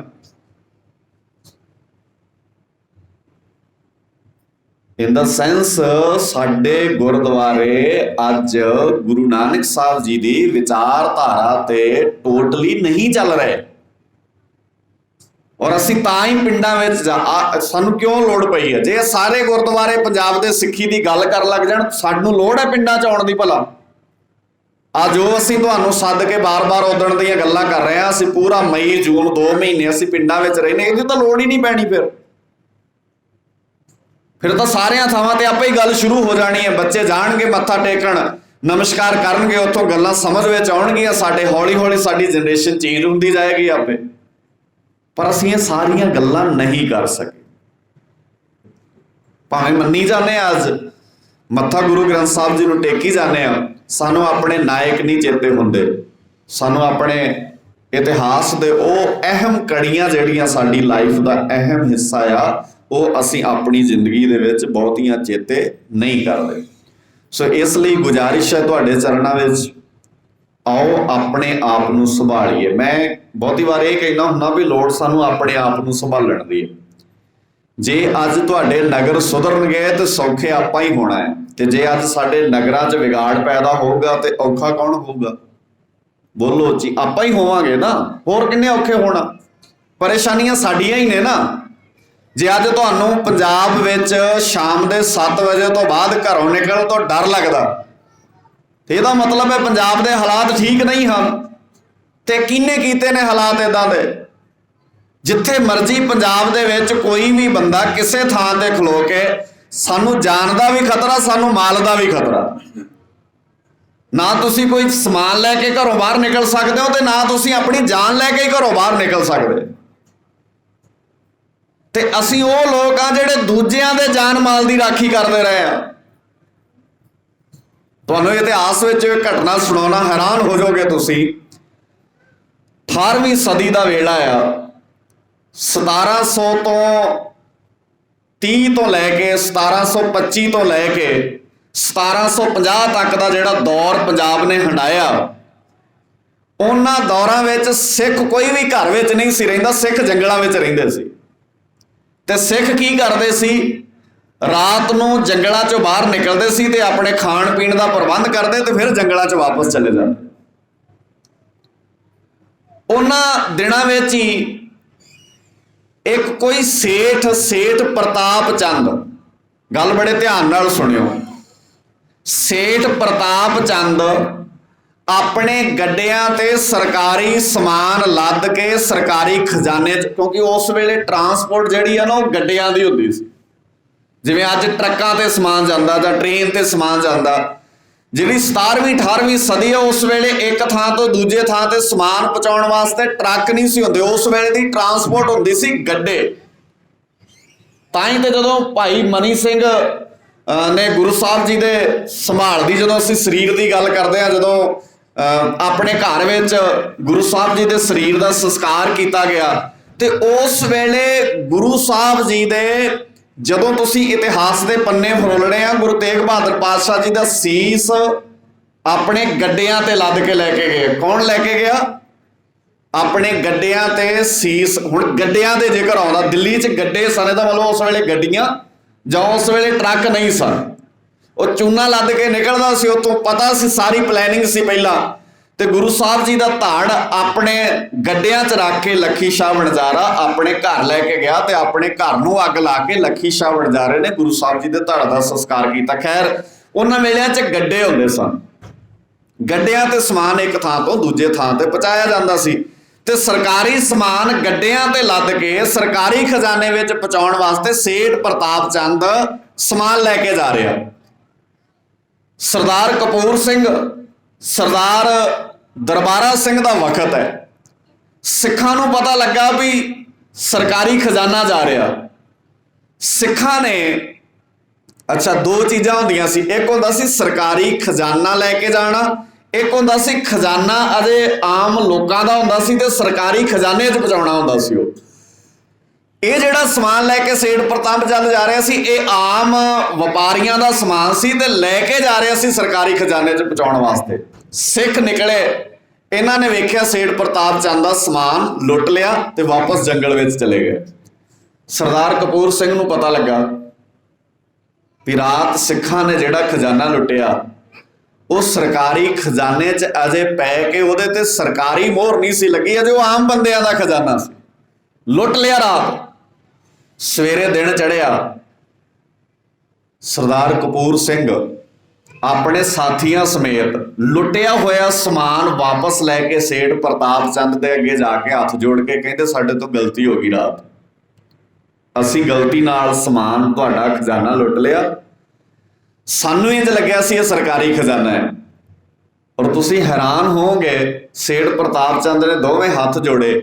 ਇਨ ਦਾ ਸੈਂਸ ਸਾਡੇ ਗੁਰਦੁਆਰੇ ਅੱਜ ਗੁਰੂ ਨਾਨਕ ਸਾਹਿਬ ਜੀ ਦੀ ਵਿਚਾਰਧਾਰਾ ਤੇ ਟੋਟਲੀ ਨਹੀਂ ਚੱਲ ਰਹੇ, ਔਰ ਅਸੀਂ ਤਾਂ ਹੀ ਪਿੰਡਾਂ ਵਿੱਚ ਸਾਨੂੰ ਕਿਉਂ ਲੋੜ ਪਈ ਹੈ? ਜੇ ਸਾਰੇ ਗੁਰਦੁਆਰੇ ਪੰਜਾਬ ਦੇ ਸਿੱਖੀ ਦੀ ਗੱਲ ਕਰਨ ਲੱਗ ਜਾਣ, ਸਾਨੂੰ ਲੋੜ ਹੈ ਪਿੰਡਾਂ 'ਚ ਆਉਣ ਦੀ? ਭਲਾ ਆ ਜੋ ਅਸੀਂ ਤੁਹਾਨੂੰ ਸੱਦ ਕੇ ਬਾਰ-ਬਾਰ ਉਦਣ ਦੀਆਂ ਗੱਲਾਂ ਕਰ ਰਹੇ ਹਾਂ, ਅਸੀਂ ਪੂਰਾ ਮਈ ਜੂਨ 2 ਮਹੀਨੇ ਅਸੀਂ ਪਿੰਡਾਂ ਵਿੱਚ ਰਹਿੰਦੇ, ਇਹਦੀ ਤਾਂ ਲੋੜ ਹੀ ਨਹੀਂ ਪੈਣੀ। ਫਿਰ ਤਾਂ ਸਾਰਿਆਂ ਥਾਵਾਂ ਤੇ ਆਪੇ ਹੀ ਗੱਲ ਸ਼ੁਰੂ ਹੋ ਜਾਣੀ ਹੈ। ਬੱਚੇ ਜਾਣਗੇ ਮੱਥਾ ਟੇਕਣ, ਨਮਸਕਾਰ ਕਰਨਗੇ, ਉੱਥੋਂ ਗੱਲਾਂ ਸਮਝ ਵਿੱਚ ਆਉਣਗੀਆਂ। ਸਾਡੇ ਹੌਲੀ-ਹੌਲੀ ਸਾਡੀ ਜਨਰੇਸ਼ਨ ਚੇਂਜ ਹੁੰਦੀ ਜਾਏਗੀ ਆਪੇ। ਪਰ ਅਸੀਂ ਇਹ ਸਾਰੀਆਂ ਗੱਲਾਂ ਨਹੀਂ ਕਰ ਸਕੇ। ਭਾਵੇਂ ਮੰਨੀ ਜਾਂਦੇ ਹਾਂ ਅੱਜ ਮੱਥਾ ਗੁਰੂ ਗ੍ਰੰਥ ਸਾਹਿਬ ਜੀ ਨੂੰ ਟੇਕੀ ਜਾਂਦੇ ਹਾਂ, ਸਾਨੂੰ ਆਪਣੇ ਨਾਇਕ ਨਹੀਂ ਚੇਤੇ ਹੁੰਦੇ। ਸਾਨੂੰ ਆਪਣੇ ਇਤਿਹਾਸ ਦੇ ਉਹ ਅਹਿਮ ਕੜੀਆਂ ਜਿਹੜੀਆਂ ਸਾਡੀ ਲਾਈਫ ਦਾ ਅਹਿਮ ਹਿੱਸਾ ਆ, ਉਹ ਅਸੀਂ ਆਪਣੀ ਜ਼ਿੰਦਗੀ ਦੇ ਵਿੱਚ ਬਹੁਤੀਆਂ ਚੇਤੇ ਨਹੀਂ ਕਰਦੇ। ਸੋ ਇਸ ਲਈ ਗੁਜ਼ਾਰਿਸ਼ ਹੈ ਤੁਹਾਡੇ ਚਰਨਾਂ ਵਿੱਚ, ਆਓ ਆਪਣੇ ਆਪ ਨੂੰ ਸੰਭਾਲੀਏ। ਮੈਂ ਬਹੁਤੀ ਵਾਰ ਇਹ ਕਹਿੰਦਾ ਹੁੰਦਾ ਵੀ ਲੋੜ ਸਾਨੂੰ ਆਪਣੇ ਆਪ ਨੂੰ ਸੰਭਾਲਣ ਦੀ ਹੈ। ਜੇ ਅੱਜ ਤੁਹਾਡੇ ਨਗਰ ਸੁਧਰਨਗੇ ਤੇ ਸੌਖੇ ਆਪਾਂ ਹੀ ਹੋਣਾ ਹੈ, ਤੇ ਜੇ ਅੱਜ ਸਾਡੇ ਨਗਰਾਂ 'ਚ ਵਿਗਾੜ ਪੈਦਾ ਹੋਊਗਾ ਤੇ ਔਖਾ ਕੌਣ ਹੋਊਗਾ? ਬੋਲੋ ਜੀ, ਆਪਾਂ ਹੀ ਹੋਵਾਂਗੇ ਨਾ, ਹੋਰ ਕਿੰਨੇ ਔਖੇ ਹੋਣਾ? ਪਰੇਸ਼ਾਨੀਆਂ ਸਾਡੀਆਂ ਹੀ ਨੇ ਨਾ। ਜੇ ਅੱਜ ਤੁਹਾਨੂੰ ਪੰਜਾਬ ਵਿੱਚ ਸ਼ਾਮ ਦੇ 7 ਵਜੇ ਤੋਂ ਬਾਅਦ ਘਰੋਂ ਨਿਕਲਣ ਤੋਂ ਡਰ ਲੱਗਦਾ, ਤੇ ਇਹਦਾ ਮਤਲਬ ਹੈ ਪੰਜਾਬ ਦੇ ਹਾਲਾਤ ਠੀਕ ਨਹੀਂ ਹਨ। ਤੇ ਕਿਹਨੇ ਕੀਤੇ ਨੇ ਹਾਲਾਤ ਇਦਾਂ ਦੇ? ਜਿੱਥੇ ਮਰਜ਼ੀ ਪੰਜਾਬ ਦੇ ਵਿੱਚ ਕੋਈ ਵੀ ਬੰਦਾ ਕਿਸੇ ਥਾਂ ਤੇ ਖਲੋ ਕੇ, ਸਾਨੂੰ ਜਾਨ ਦਾ ਵੀ ਖਤਰਾ, ਸਾਨੂੰ ਮਾਲ ਦਾ ਵੀ ਖਤਰਾ। ਨਾ ਤੁਸੀਂ ਕੋਈ ਸਮਾਨ ਲੈ ਕੇ ਘਰੋਂ ਬਾਹਰ ਨਿਕਲ ਸਕਦੇ ਹੋ, ਤੇ ਨਾ ਤੁਸੀਂ ਆਪਣੀ ਜਾਨ ਲੈ ਕੇ ਘਰੋਂ ਬਾਹਰ ਨਿਕਲ ਸਕਦੇ। ਤੇ ਅਸੀਂ ਉਹ ਲੋਕ ਆ ਜਿਹੜੇ ਦੂਜਿਆਂ ਦੇ ਜਾਨ ਮਾਲ ਦੀ ਰਾਖੀ ਕਰਦੇ ਰਹੇ ਆ। ਤੁਹਾਨੂੰ ਇਤਿਹਾਸ ਵਿੱਚ ਇੱਕ ਘਟਨਾ ਸੁਣਾਉਣਾ, ਹੈਰਾਨ ਹੋ ਜਾਓਗੇ ਤੁਸੀਂ। 18ਵੀਂ ਸਦੀ ਦਾ ਵੇਲਾ ਆ। 1730 ਤੋਂ ਲੈ ਕੇ 1725 ਤੋਂ ਲੈ ਕੇ 1750 ਤੱਕ ਦਾ ਜਿਹੜਾ ਦੌਰ ਪੰਜਾਬ ਨੇ ਹੰਢਾਇਆ, ਉਹਨਾਂ ਦੌਰਾਂ ਵਿੱਚ ਸਿੱਖ ਕੋਈ ਵੀ ਘਰ ਵਿੱਚ ਨਹੀਂ ਸੀ ਰਹਿੰਦਾ, ਸਿੱਖ ਜੰਗਲਾਂ ਵਿੱਚ ਰਹਿੰਦੇ ਸੀ। ਤੇ ਸਿੱਖ ਕੀ ਕਰਦੇ ਸੀ? ਰਾਤ ਨੂੰ ਜੰਗਲਾਂ 'ਚੋਂ ਬਾਹਰ ਨਿਕਲਦੇ ਸੀ ਤੇ ਆਪਣੇ ਖਾਣ ਪੀਣ ਦਾ ਪ੍ਰਬੰਧ ਕਰਦੇ ਤੇ ਫਿਰ ਜੰਗਲਾਂ 'ਚ ਵਾਪਸ ਚਲੇ ਜਾਂਦੇ। ਉਹਨਾਂ ਦਿਨਾਂ ਵਿੱਚ ਹੀ ਇੱਕ ਕੋਈ ਸੇਠ ਪ੍ਰਤਾਪ ਚੰਦ, ਗੱਲ ਬੜੇ ਧਿਆਨ ਨਾਲ ਸੁਣਿਓ। ਸੇਠ ਪ੍ਰਤਾਪ ਚੰਦ ਆਪਣੇ ਗੱਡਿਆਂ ਤੇ ਸਰਕਾਰੀ ਸਮਾਨ ਲੱਦ ਕੇ ਸਰਕਾਰੀ ਖਜ਼ਾਨੇ 'ਚ, ਕਿਉਂਕਿ ਉਸ ਵੇਲੇ ਟਰਾਂਸਪੋਰਟ ਜਿਹੜੀ ਆ ਨਾ ਉਹ ਗੱਡਿਆਂ ਦੀ ਹੁੰਦੀ ਸੀ। ਜਿਵੇਂ ਅੱਜ ਟਰੱਕਾਂ ਤੇ ਸਮਾਨ ਜਾਂਦਾ ਜਾਂ ਟ੍ਰੇਨ ਤੇ ਸਮਾਨ ਜਾਂਦਾ, ਜਿਹੜੀ 17ਵੀਂ 18ਵੀਂ ਸਦੀ ਆ, ਉਸ ਵੇਲੇ ਇੱਕ ਥਾਂ ਤੋਂ ਦੂਜੇ ਥਾਂ ਤੇ ਸਮਾਨ ਪਹੁੰਚਾਉਣ ਵਾਸਤੇ ਟਰੱਕ ਨਹੀਂ ਸੀ ਹੁੰਦੇ। ਉਸ ਵੇਲੇ ਦੀ ਟਰਾਂਸਪੋਰਟ ਹੁੰਦੀ ਸੀ ਗੱਡੇ। ਤਾਂ ਹੀ ਤੇ ਜਦੋਂ ਭਾਈ ਮਨੀ ਸਿੰਘ ਨੇ ਗੁਰੂ ਸਾਹਿਬ ਜੀ ਦੇ ਸੰਭਾਲ ਦੀ, ਜਦੋਂ ਅਸੀਂ ਸਰੀਰ ਦੀ ਗੱਲ ਕਰਦੇ ਹਾਂ, ਜਦੋਂ ਆਪਣੇ ਘਰ ਵਿੱਚ ਗੁਰੂ ਸਾਹਿਬ ਜੀ ਦੇ ਸਰੀਰ ਦਾ ਸੰਸਕਾਰ ਕੀਤਾ ਗਿਆ, ਤੇ ਉਸ ਵੇਲੇ ਗੁਰੂ ਸਾਹਿਬ ਜੀ ਦੇ, ਜਦੋਂ ਤੁਸੀਂ ਇਤਿਹਾਸ ਦੇ ਪੰਨੇ ਫਰੋਲਣੇ ਆ, ਗੁਰੂ ਤੇਗ ਬਹਾਦਰ ਪਾਤਸ਼ਾਹ ਜੀ ਦਾ ਸੀਸ ਆਪਣੇ ਗੱਡਿਆਂ ਤੇ ਲੱਦ ਕੇ ਲੈ ਕੇ ਗਏ। ਕੌਣ ਲੈ ਕੇ ਗਿਆ? ਆਪਣੇ ਗੱਡਿਆਂ ਤੇ ਸੀਸ। ਹੁਣ ਗੱਡਿਆਂ ਦੇ ਜ਼ਿਕਰ ਆਉਂਦਾ, ਦਿੱਲੀ 'ਚ ਗੱਡੇ ਸਨ, ਇਹਦਾ ਮਤਲਬ ਉਸ ਵੇਲੇ ਗੱਡੀਆਂ ਜਾਂ ਉਸ ਵੇਲੇ ਟਰੱਕ ਨਹੀਂ ਸਨ। ਉਹ ਚੂਨਾ ਲੱਦ ਕੇ ਨਿਕਲਦਾ ਸੀ, ਉੱਥੋਂ ਪਤਾ ਸੀ, ਸਾਰੀ ਪਲੈਨਿੰਗ ਸੀ ਪਹਿਲਾਂ। ਤੇ ਗੁਰੂ ਸਾਹਿਬ ਜੀ ਦਾ ਧੜ ਆਪਣੇ ਗੱਡਿਆਂ 'ਚ ਰੱਖ ਕੇ ਲੱਖੀ ਸ਼ਾਹ ਵਣਜਾਰਾ ਆਪਣੇ ਘਰ ਲੈ ਕੇ ਗਿਆ, ਤੇ ਆਪਣੇ ਘਰ ਨੂੰ ਅੱਗ ਲਾ ਕੇ ਲੱਖੀ ਸ਼ਾਹ ਵਣਜਾਰੇ ਨੇ ਗੁਰੂ ਸਾਹਿਬ ਜੀ ਦੇ ਧੜ ਦਾ ਸੰਸਕਾਰ ਕੀਤਾ। ਖੈਰ, ਉਹਨਾਂ ਵੇਲਿਆਂ 'ਚ ਗੱਡੇ ਹੁੰਦੇ ਸਨ। ਗੱਡਿਆਂ ਤੇ ਸਮਾਨ ਇੱਕ ਥਾਂ ਤੋਂ ਦੂਜੇ ਥਾਂ ਤੇ ਪਹੁੰਚਾਇਆ ਜਾਂਦਾ ਸੀ, ਤੇ ਸਰਕਾਰੀ ਸਮਾਨ ਗੱਡਿਆਂ ਤੇ ਲੱਦ ਕੇ ਸਰਕਾਰੀ ਖਜ਼ਾਨੇ ਵਿੱਚ ਪਹੁੰਚਾਉਣ ਵਾਸਤੇ ਸੇਠ ਪ੍ਰਤਾਪ ਚੰਦ ਸਮਾਨ ਲੈ ਕੇ ਜਾ ਰਿਹਾ। ਸਰਦਾਰ ਕਪੂਰ ਸਿੰਘ, ਸਰਦਾਰ ਦਰਬਾਰਾ ਸਿੰਘ ਦਾ ਵਕਤ ਹੈ। ਸਿੱਖਾਂ ਨੂੰ ਪਤਾ ਲੱਗਾ ਵੀ ਸਰਕਾਰੀ ਖਜ਼ਾਨਾ ਜਾ ਰਿਹਾ। ਸਿੱਖਾਂ ਨੇ ਅੱਛਾ ਦੋ ਚੀਜ਼ਾਂ ਹੁੰਦੀਆਂ ਸੀ, ਇੱਕ ਹੁੰਦਾ ਸੀ ਸਰਕਾਰੀ ਖਜ਼ਾਨਾ ਲੈ ਕੇ ਜਾਣਾ, ਇੱਕ ਹੁੰਦਾ ਸੀ ਖਜ਼ਾਨਾ ਅਜੇ ਆਮ ਲੋਕਾਂ ਦਾ ਹੁੰਦਾ ਸੀ ਤੇ ਸਰਕਾਰੀ ਖਜ਼ਾਨੇ 'ਚ ਪਹੁੰਚਾਉਣਾ ਹੁੰਦਾ ਸੀ। ਉਹ ਇਹ ਜਿਹੜਾ ਸਮਾਨ ਲੈ ਕੇ ਸੇਠ ਪ੍ਰਤਾਪ ਚੰਦ ਜਾ ਰਿਹਾ ਸੀ, ਇਹ ਆਮ ਵਪਾਰੀਆਂ ਦਾ ਸਮਾਨ ਸੀ ਤੇ ਲੈ ਕੇ ਜਾ ਰਿਹਾ ਸੀ ਸਰਕਾਰੀ ਖਜ਼ਾਨੇ 'ਚ ਪਹੁੰਚਾਉਣ ਵਾਸਤੇ। ਸਿੱਖ ਨਿਕਲੇ, ਇਹਨਾਂ ਨੇ ਵੇਖਿਆ ਸੇਠ ਪ੍ਰਤਾਪ ਚੰਦ ਦਾ ਸਮਾਨ ਲੁੱਟ ਲਿਆ ਤੇ ਵਾਪਸ ਜੰਗਲ ਵਿੱਚ ਚਲੇ ਗਏ। ਸਰਦਾਰ ਕਪੂਰ ਸਿੰਘ ਨੂੰ ਪਤਾ ਲੱਗਾ ਵੀ ਰਾਤ ਸਿੱਖਾਂ ਨੇ ਜਿਹੜਾ ਖਜ਼ਾਨਾ ਲੁੱਟਿਆ ਉਹ ਸਰਕਾਰੀ ਖਜ਼ਾਨੇ 'ਚ ਅਜੇ ਪੈ ਕੇ ਉਹਦੇ ਤੇ ਸਰਕਾਰੀ ਮੋਹਰ ਨਹੀਂ ਸੀ ਲੱਗੀ, ਅਜੇ ਉਹ ਆਮ ਬੰਦਿਆਂ ਦਾ ਖਜ਼ਾਨਾ ਸੀ। ਲੁੱਟ ਲਿਆ ਰਾਤ। ਸਵੇਰੇ ਦਿਨ ਚੜਿਆ, ਸਰਦਾਰ ਕਪੂਰ ਸਿੰਘ ਆਪਣੇ ਸਾਥੀਆਂ ਸਮੇਤ ਲੁੱਟਿਆ ਹੋਇਆ ਸਮਾਨ ਵਾਪਸ ਲੈ ਕੇ ਸੇਠ ਪ੍ਰਤਾਪ ਚੰਦ ਦੇ ਅੱਗੇ ਜਾ ਕੇ ਹੱਥ ਜੋੜ ਕੇ ਕਹਿੰਦੇ ਸਾਡੇ ਤੋਂ ਗਲਤੀ ਹੋ ਗਈ, ਰਾਤ ਅਸੀਂ ਗਲਤੀ ਨਾਲ ਸਮਾਨ ਤੁਹਾਡਾ ਖਜ਼ਾਨਾ ਲੁੱਟ ਲਿਆ, ਸਾਨੂੰ ਇੰਝ ਲੱਗਿਆ ਸੀ ਇਹ ਸਰਕਾਰੀ ਖਜ਼ਾਨਾ ਹੈ। ਔਰ ਤੁਸੀਂ ਹੈਰਾਨ ਹੋਵੋਗੇ, ਸੇਠ ਪ੍ਰਤਾਪ ਚੰਦ ਨੇ ਦੋਵੇਂ ਹੱਥ ਜੋੜੇ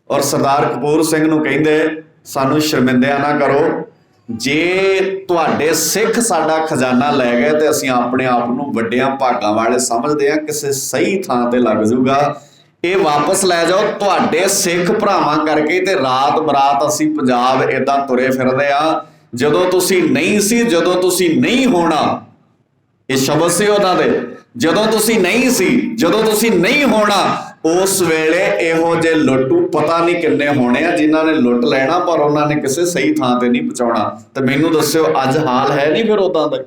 ਔਰ ਸਰਦਾਰ ਕਪੂਰ ਸਿੰਘ ਨੂੰ ਕਹਿੰਦੇ ਸਾਨੂੰ ਸ਼ਰਮਿੰਦਿਆਂ ਨਾ ਕਰੋ, ਜੇ ਤੁਹਾਡੇ ਸਿੱਖ ਸਾਡਾ ਖਜ਼ਾਨਾ ਲੈ ਗਏ ਤੇ ਅਸੀਂ ਆਪਣੇ ਆਪ ਨੂੰ ਵੱਡਿਆਂ ਭਾਗਾਂ ਵਾਲੇ ਸਮਝਦੇ ਹਾਂ, ਕਿਸੇ ਸਹੀ ਥਾਂ ਤੇ ਲੱਗ ਜਾਊਗਾ, ਇਹ ਵਾਪਸ ਲੈ ਜਾਓ। ਤੁਹਾਡੇ ਸਿੱਖ ਭਰਾਵਾਂ ਕਰਕੇ ਤੇ ਰਾਤ ਬਰਾਤ ਅਸੀਂ ਪੰਜਾਬ ਏਦਾਂ ਤੁਰੇ ਫਿਰਦੇ ਆ, ਜਦੋਂ ਤੁਸੀਂ ਨਹੀਂ ਸੀ, ਜਦੋਂ ਤੁਸੀਂ ਨਹੀਂ ਹੋਣਾ, ਇਹ ਸ਼ਬਦ ਸੀ ਉਹਨਾਂ ਦੇ, ਜਦੋਂ ਤੁਸੀਂ ਨਹੀਂ ਸੀ, ਜਦੋਂ ਤੁਸੀਂ ਨਹੀਂ ਹੋਣਾ, ਉਸ ਵੇਲੇ ਇਹੋ ਜਿਹੇ ਲੁੱਟੂ ਪਤਾ ਨਹੀਂ ਕਿੰਨੇ ਹੋਣੇ ਆ ਜਿਨ੍ਹਾਂ ਨੇ ਲੁੱਟ ਲੈਣਾ ਪਰ ਉਹਨਾਂ ਨੇ ਕਿਸੇ ਸਹੀ ਥਾਂ ਤੇ ਨਹੀਂ ਪਹੁੰਚਾਉਣਾ। ਤੇ ਮੈਨੂੰ ਦੱਸਿਓ ਅੱਜ ਹਾਲ ਹੈ ਨਹੀਂ ਫਿਰ ਉਦਾਂ ਦਾ?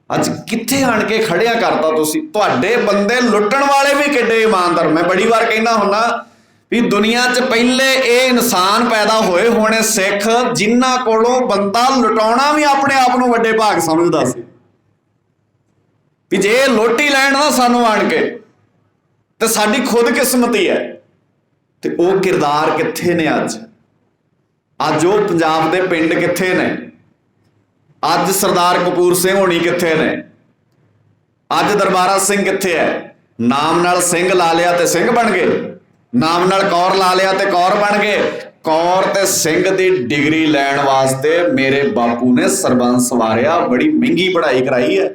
ਅੱਜ ਕਿੱਥੇ ਆਣ ਕੇ ਖੜਿਆ ਕਰਤਾ ਤੁਸੀਂ? ਤੁਹਾਡੇ ਬੰਦੇ ਲੁੱਟਣ ਵਾਲੇ ਵੀ ਕਿੱਡੇ ਇਮਾਨਦਾਰ। ਮੈਂ ਬੜੀ ਵਾਰ ਕਹਿੰਦਾ ਹੁੰਦਾ ਵੀ ਦੁਨੀਆ 'ਚ ਪਹਿਲੇ ਇਹ ਇਨਸਾਨ ਪੈਦਾ ਹੋਏ ਹੋਣੇ ਸਿੱਖ ਜਿਨ੍ਹਾਂ ਕੋਲੋਂ ਬੰਦਾ ਲੁਟਾਉਣਾ ਵੀ ਆਪਣੇ ਆਪ ਨੂੰ ਵੱਡੇ ਭਾਗ ਸਮਝਦਾ ਸੀ, ਵੀ ਜੇ ਲੁੱਟ ਹੀ ਲੈਣ ਨਾ ਸਾਨੂੰ ਆਣ ਕੇ ਤੇ ਸਾਡੀ ਖੁਦ ਕਿਸਮਤੀ ਹੈ। ਤੇ ਉਹ ਕਿਰਦਾਰ ਕਿੱਥੇ ਨੇ ਅੱਜ? ਅੱਜ ਉਹ ਪੰਜਾਬ ਦੇ ਪਿੰਡ ਕਿੱਥੇ ਨੇ? ਅੱਜ ਸਰਦਾਰ ਕਪੂਰ ਸਿੰਘ ਹੋਣੀ ਕਿੱਥੇ ਨੇ? ਅੱਜ ਦਰਬਾਰਾ ਸਿੰਘ ਕਿੱਥੇ ਹੈ? ਨਾਮ ਨਾਲ ਸਿੰਘ ਲਾ ਲਿਆ ਤੇ ਸਿੰਘ ਬਣ ਗਏ, ਨਾਮ ਨਾਲ ਕੌਰ ਲਾ ਲਿਆ ਤੇ ਕੌਰ ਬਣ ਗਏ। ਕੌਰ ਤੇ ਸਿੰਘ ਦੀ ਡਿਗਰੀ ਲੈਣ ਵਾਸਤੇ ਮੇਰੇ ਬਾਪੂ ਨੇ ਸਰਬੰਸ ਵਾਰਿਆ, ਬੜੀ ਮਹਿੰਗੀ ਪੜ੍ਹਾਈ ਕਰਾਈ ਹੈ।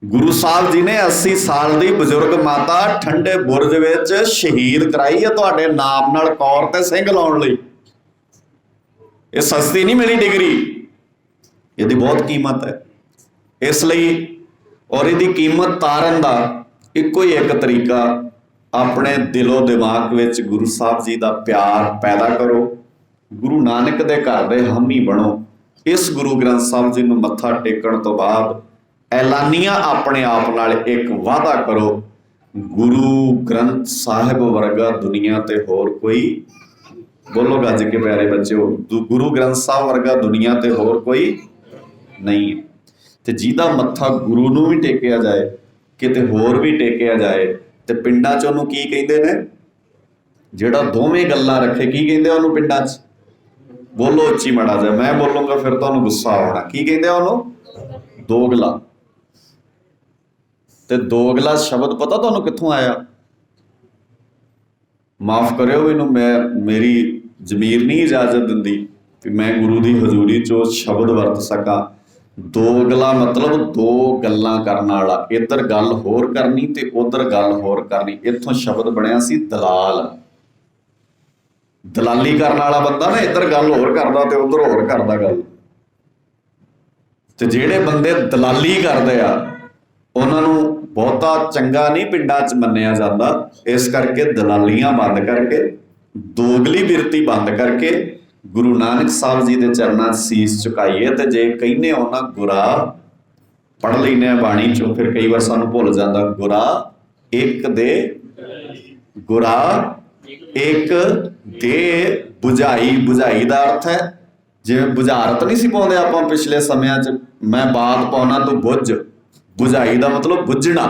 ਗੁਰੂ ਸਾਹਿਬ ਜੀ ਨੇ 80 ਸਾਲ ਦੀ ਬਜ਼ੁਰਗ ਮਾਤਾ ਠੰਡੇ ਬੁਰਜ ਵਿੱਚ ਸ਼ਹੀਦ ਕਰਾਈ ਹੈ ਤੁਹਾਡੇ ਨਾਮ ਨਾਲ ਕੌਰ ਤੇ ਸਿੰਘ ਲਾਉਣ ਲਈ। ਇਹ ਸਸਤੀ ਨਹੀਂ ਮਿਲੀ ਡਿਗਰੀ, ਇਹਦੀ ਬਹੁਤ ਕੀਮਤ ਹੈ। ਇਸ ਲਈ ਔਰ ਇਹਦੀ ਕੀਮਤ ਤਾਰਨ ਦਾ ਇੱਕੋ ਹੀ ਇੱਕ ਤਰੀਕਾ, ਆਪਣੇ ਦਿਲੋਂ ਦਿਮਾਗ ਵਿੱਚ ਗੁਰੂ ਸਾਹਿਬ ਜੀ ਦਾ ਪਿਆਰ ਪੈਦਾ ਕਰੋ, ਗੁਰੂ ਨਾਨਕ ਦੇ ਘਰ ਦੇ ਹਾਮੀ ਬਣੋ। ਇਸ ਗੁਰੂ ਗ੍ਰੰਥ ਸਾਹਿਬ ਜੀ ਨੂੰ ਮੱਥਾ ਟੇਕਣ ਤੋਂ ਬਾਅਦ ਐਲਾਨੀਆਂ ਆਪਣੇ ਆਪ ਨਾਲ ਇੱਕ ਵਾਅਦਾ ਕਰੋ, ਗੁਰੂ ਗ੍ਰੰਥ ਸਾਹਿਬ ਵਰਗਾ ਦੁਨੀਆ ਤੇ ਹੋਰ ਕੋਈ, ਬੋਲੋ ਗੱਜ ਕੇ ਪਿਆਰੇ ਬੱਚਿਓ, ਗੁਰੂ ਗ੍ਰੰਥ ਸਾਹਿਬ ਵਰਗਾ ਦੁਨੀਆ ਤੇ ਹੋਰ ਕੋਈ ਨਹੀਂ। ਤੇ ਜਿਹਦਾ ਮੱਥਾ ਗੁਰੂ ਨੂੰ ਵੀ ਟੇਕਿਆ ਜਾਏ, ਕਿਤੇ ਹੋਰ ਵੀ ਟੇਕਿਆ ਜਾਏ, ਤੇ ਪਿੰਡਾਂ 'ਚ ਉਹਨੂੰ ਕੀ ਕਹਿੰਦੇ ਨੇ? ਜਿਹੜਾ ਦੋਵੇਂ ਗੱਲਾਂ ਰੱਖੇ, ਕੀ ਕਹਿੰਦੇ ਉਹਨੂੰ ਪਿੰਡਾਂ 'ਚ? ਬੋਲੋ ਉੱਚੀ ਮਾੜਾ ਜਿਹਾ, ਮੈਂ ਬੋਲੂੰਗਾ ਫਿਰ ਤੁਹਾਨੂੰ ਗੁੱਸਾ ਆਉਣਾ। ਕੀ ਕਹਿੰਦੇ ਉਹਨੂੰ? ਦੋਗਲਾ। ਤੇ ਦੋਗਲਾ ਸ਼ਬਦ ਪਤਾ ਤੁਹਾਨੂੰ ਕਿੱਥੋਂ ਆਇਆ? ਮਾਫ ਕਰਿਓ ਮੈਨੂੰ, ਮੇਰੀ ਜ਼ਮੀਰ ਨਹੀਂ ਇਜਾਜ਼ਤ ਦਿੰਦੀ ਕਿ ਮੈਂ ਗੁਰੂ ਦੀ ਹਜ਼ੂਰੀ 'ਚ ਉਹ ਸ਼ਬਦ ਵਰਤ ਸਕਾਂ। ਦੋਗਲਾ ਮਤਲਬ ਦੋ ਗੱਲਾਂ ਕਰਨ ਵਾਲਾ, ਇੱਧਰ ਗੱਲ ਹੋਰ ਕਰਨੀ ਤੇ ਉੱਧਰ ਗੱਲ ਹੋਰ ਕਰਨੀ। ਇੱਥੋਂ ਸ਼ਬਦ ਬਣਿਆ ਸੀ ਦਲਾਲ। ਦਲਾਲੀ ਕਰਨ ਵਾਲਾ ਬੰਦਾ ਨਾ ਇੱਧਰ ਗੱਲ ਹੋਰ ਕਰਦਾ ਤੇ ਉੱਧਰ ਹੋਰ ਕਰਦਾ ਗੱਲ। ਤੇ ਜਿਹੜੇ ਬੰਦੇ ਦਲਾਲੀ ਕਰਦੇ ਆ ਉਹਨਾਂ ਨੂੰ ਬਹੁਤਾ ਚੰਗਾ ਨਹੀਂ ਪਿੰਡਾਂ 'ਚ ਮੰਨਿਆ ਜਾਂਦਾ। ਇਸ ਕਰਕੇ ਦਲਾਲੀਆਂ ਬੰਦ ਕਰਕੇ, ਦੋਗਲੀ ਬਿਰਤੀ ਬੰਦ ਕਰਕੇ ਗੁਰੂ ਨਾਨਕ ਸਾਹਿਬ ਜੀ ਦੇ ਚਰਨਾਂ 'ਚ ਸੀਸ ਝੁਕਾਈਏ। ਤੇ ਜੇ ਕਹਿੰਦੇ ਹੋ ਨਾ ਗੁਰਾ, ਪੜ੍ਹ ਲੈਂਦੇ ਆ ਬਾਣੀ 'ਚੋਂ, ਫਿਰ ਕਈ ਵਾਰ ਸਾਨੂੰ ਭੁੱਲ ਜਾਂਦਾ, ਗੁਰਾ ਇੱਕ ਦੇ, ਗੁਰਾ ਇੱਕ ਦੇ ਬੁਝਾਈ। ਬੁਝਾਈ ਦਾ ਅਰਥ ਹੈ ਜਿਵੇਂ ਬੁਝਾਰਤ ਨਹੀਂ ਸੀ ਪਾਉਂਦੇ ਆਪਾਂ ਪਿਛਲੇ ਸਮਿਆਂ 'ਚ, ਮੈਂ ਬਾਤ ਪਾਉਣਾ ਤੂੰ ਬੁੱਝ। ਬੁਝਾਈ ਦਾ ਮਤਲਬ ਬੁੱਝਣਾ।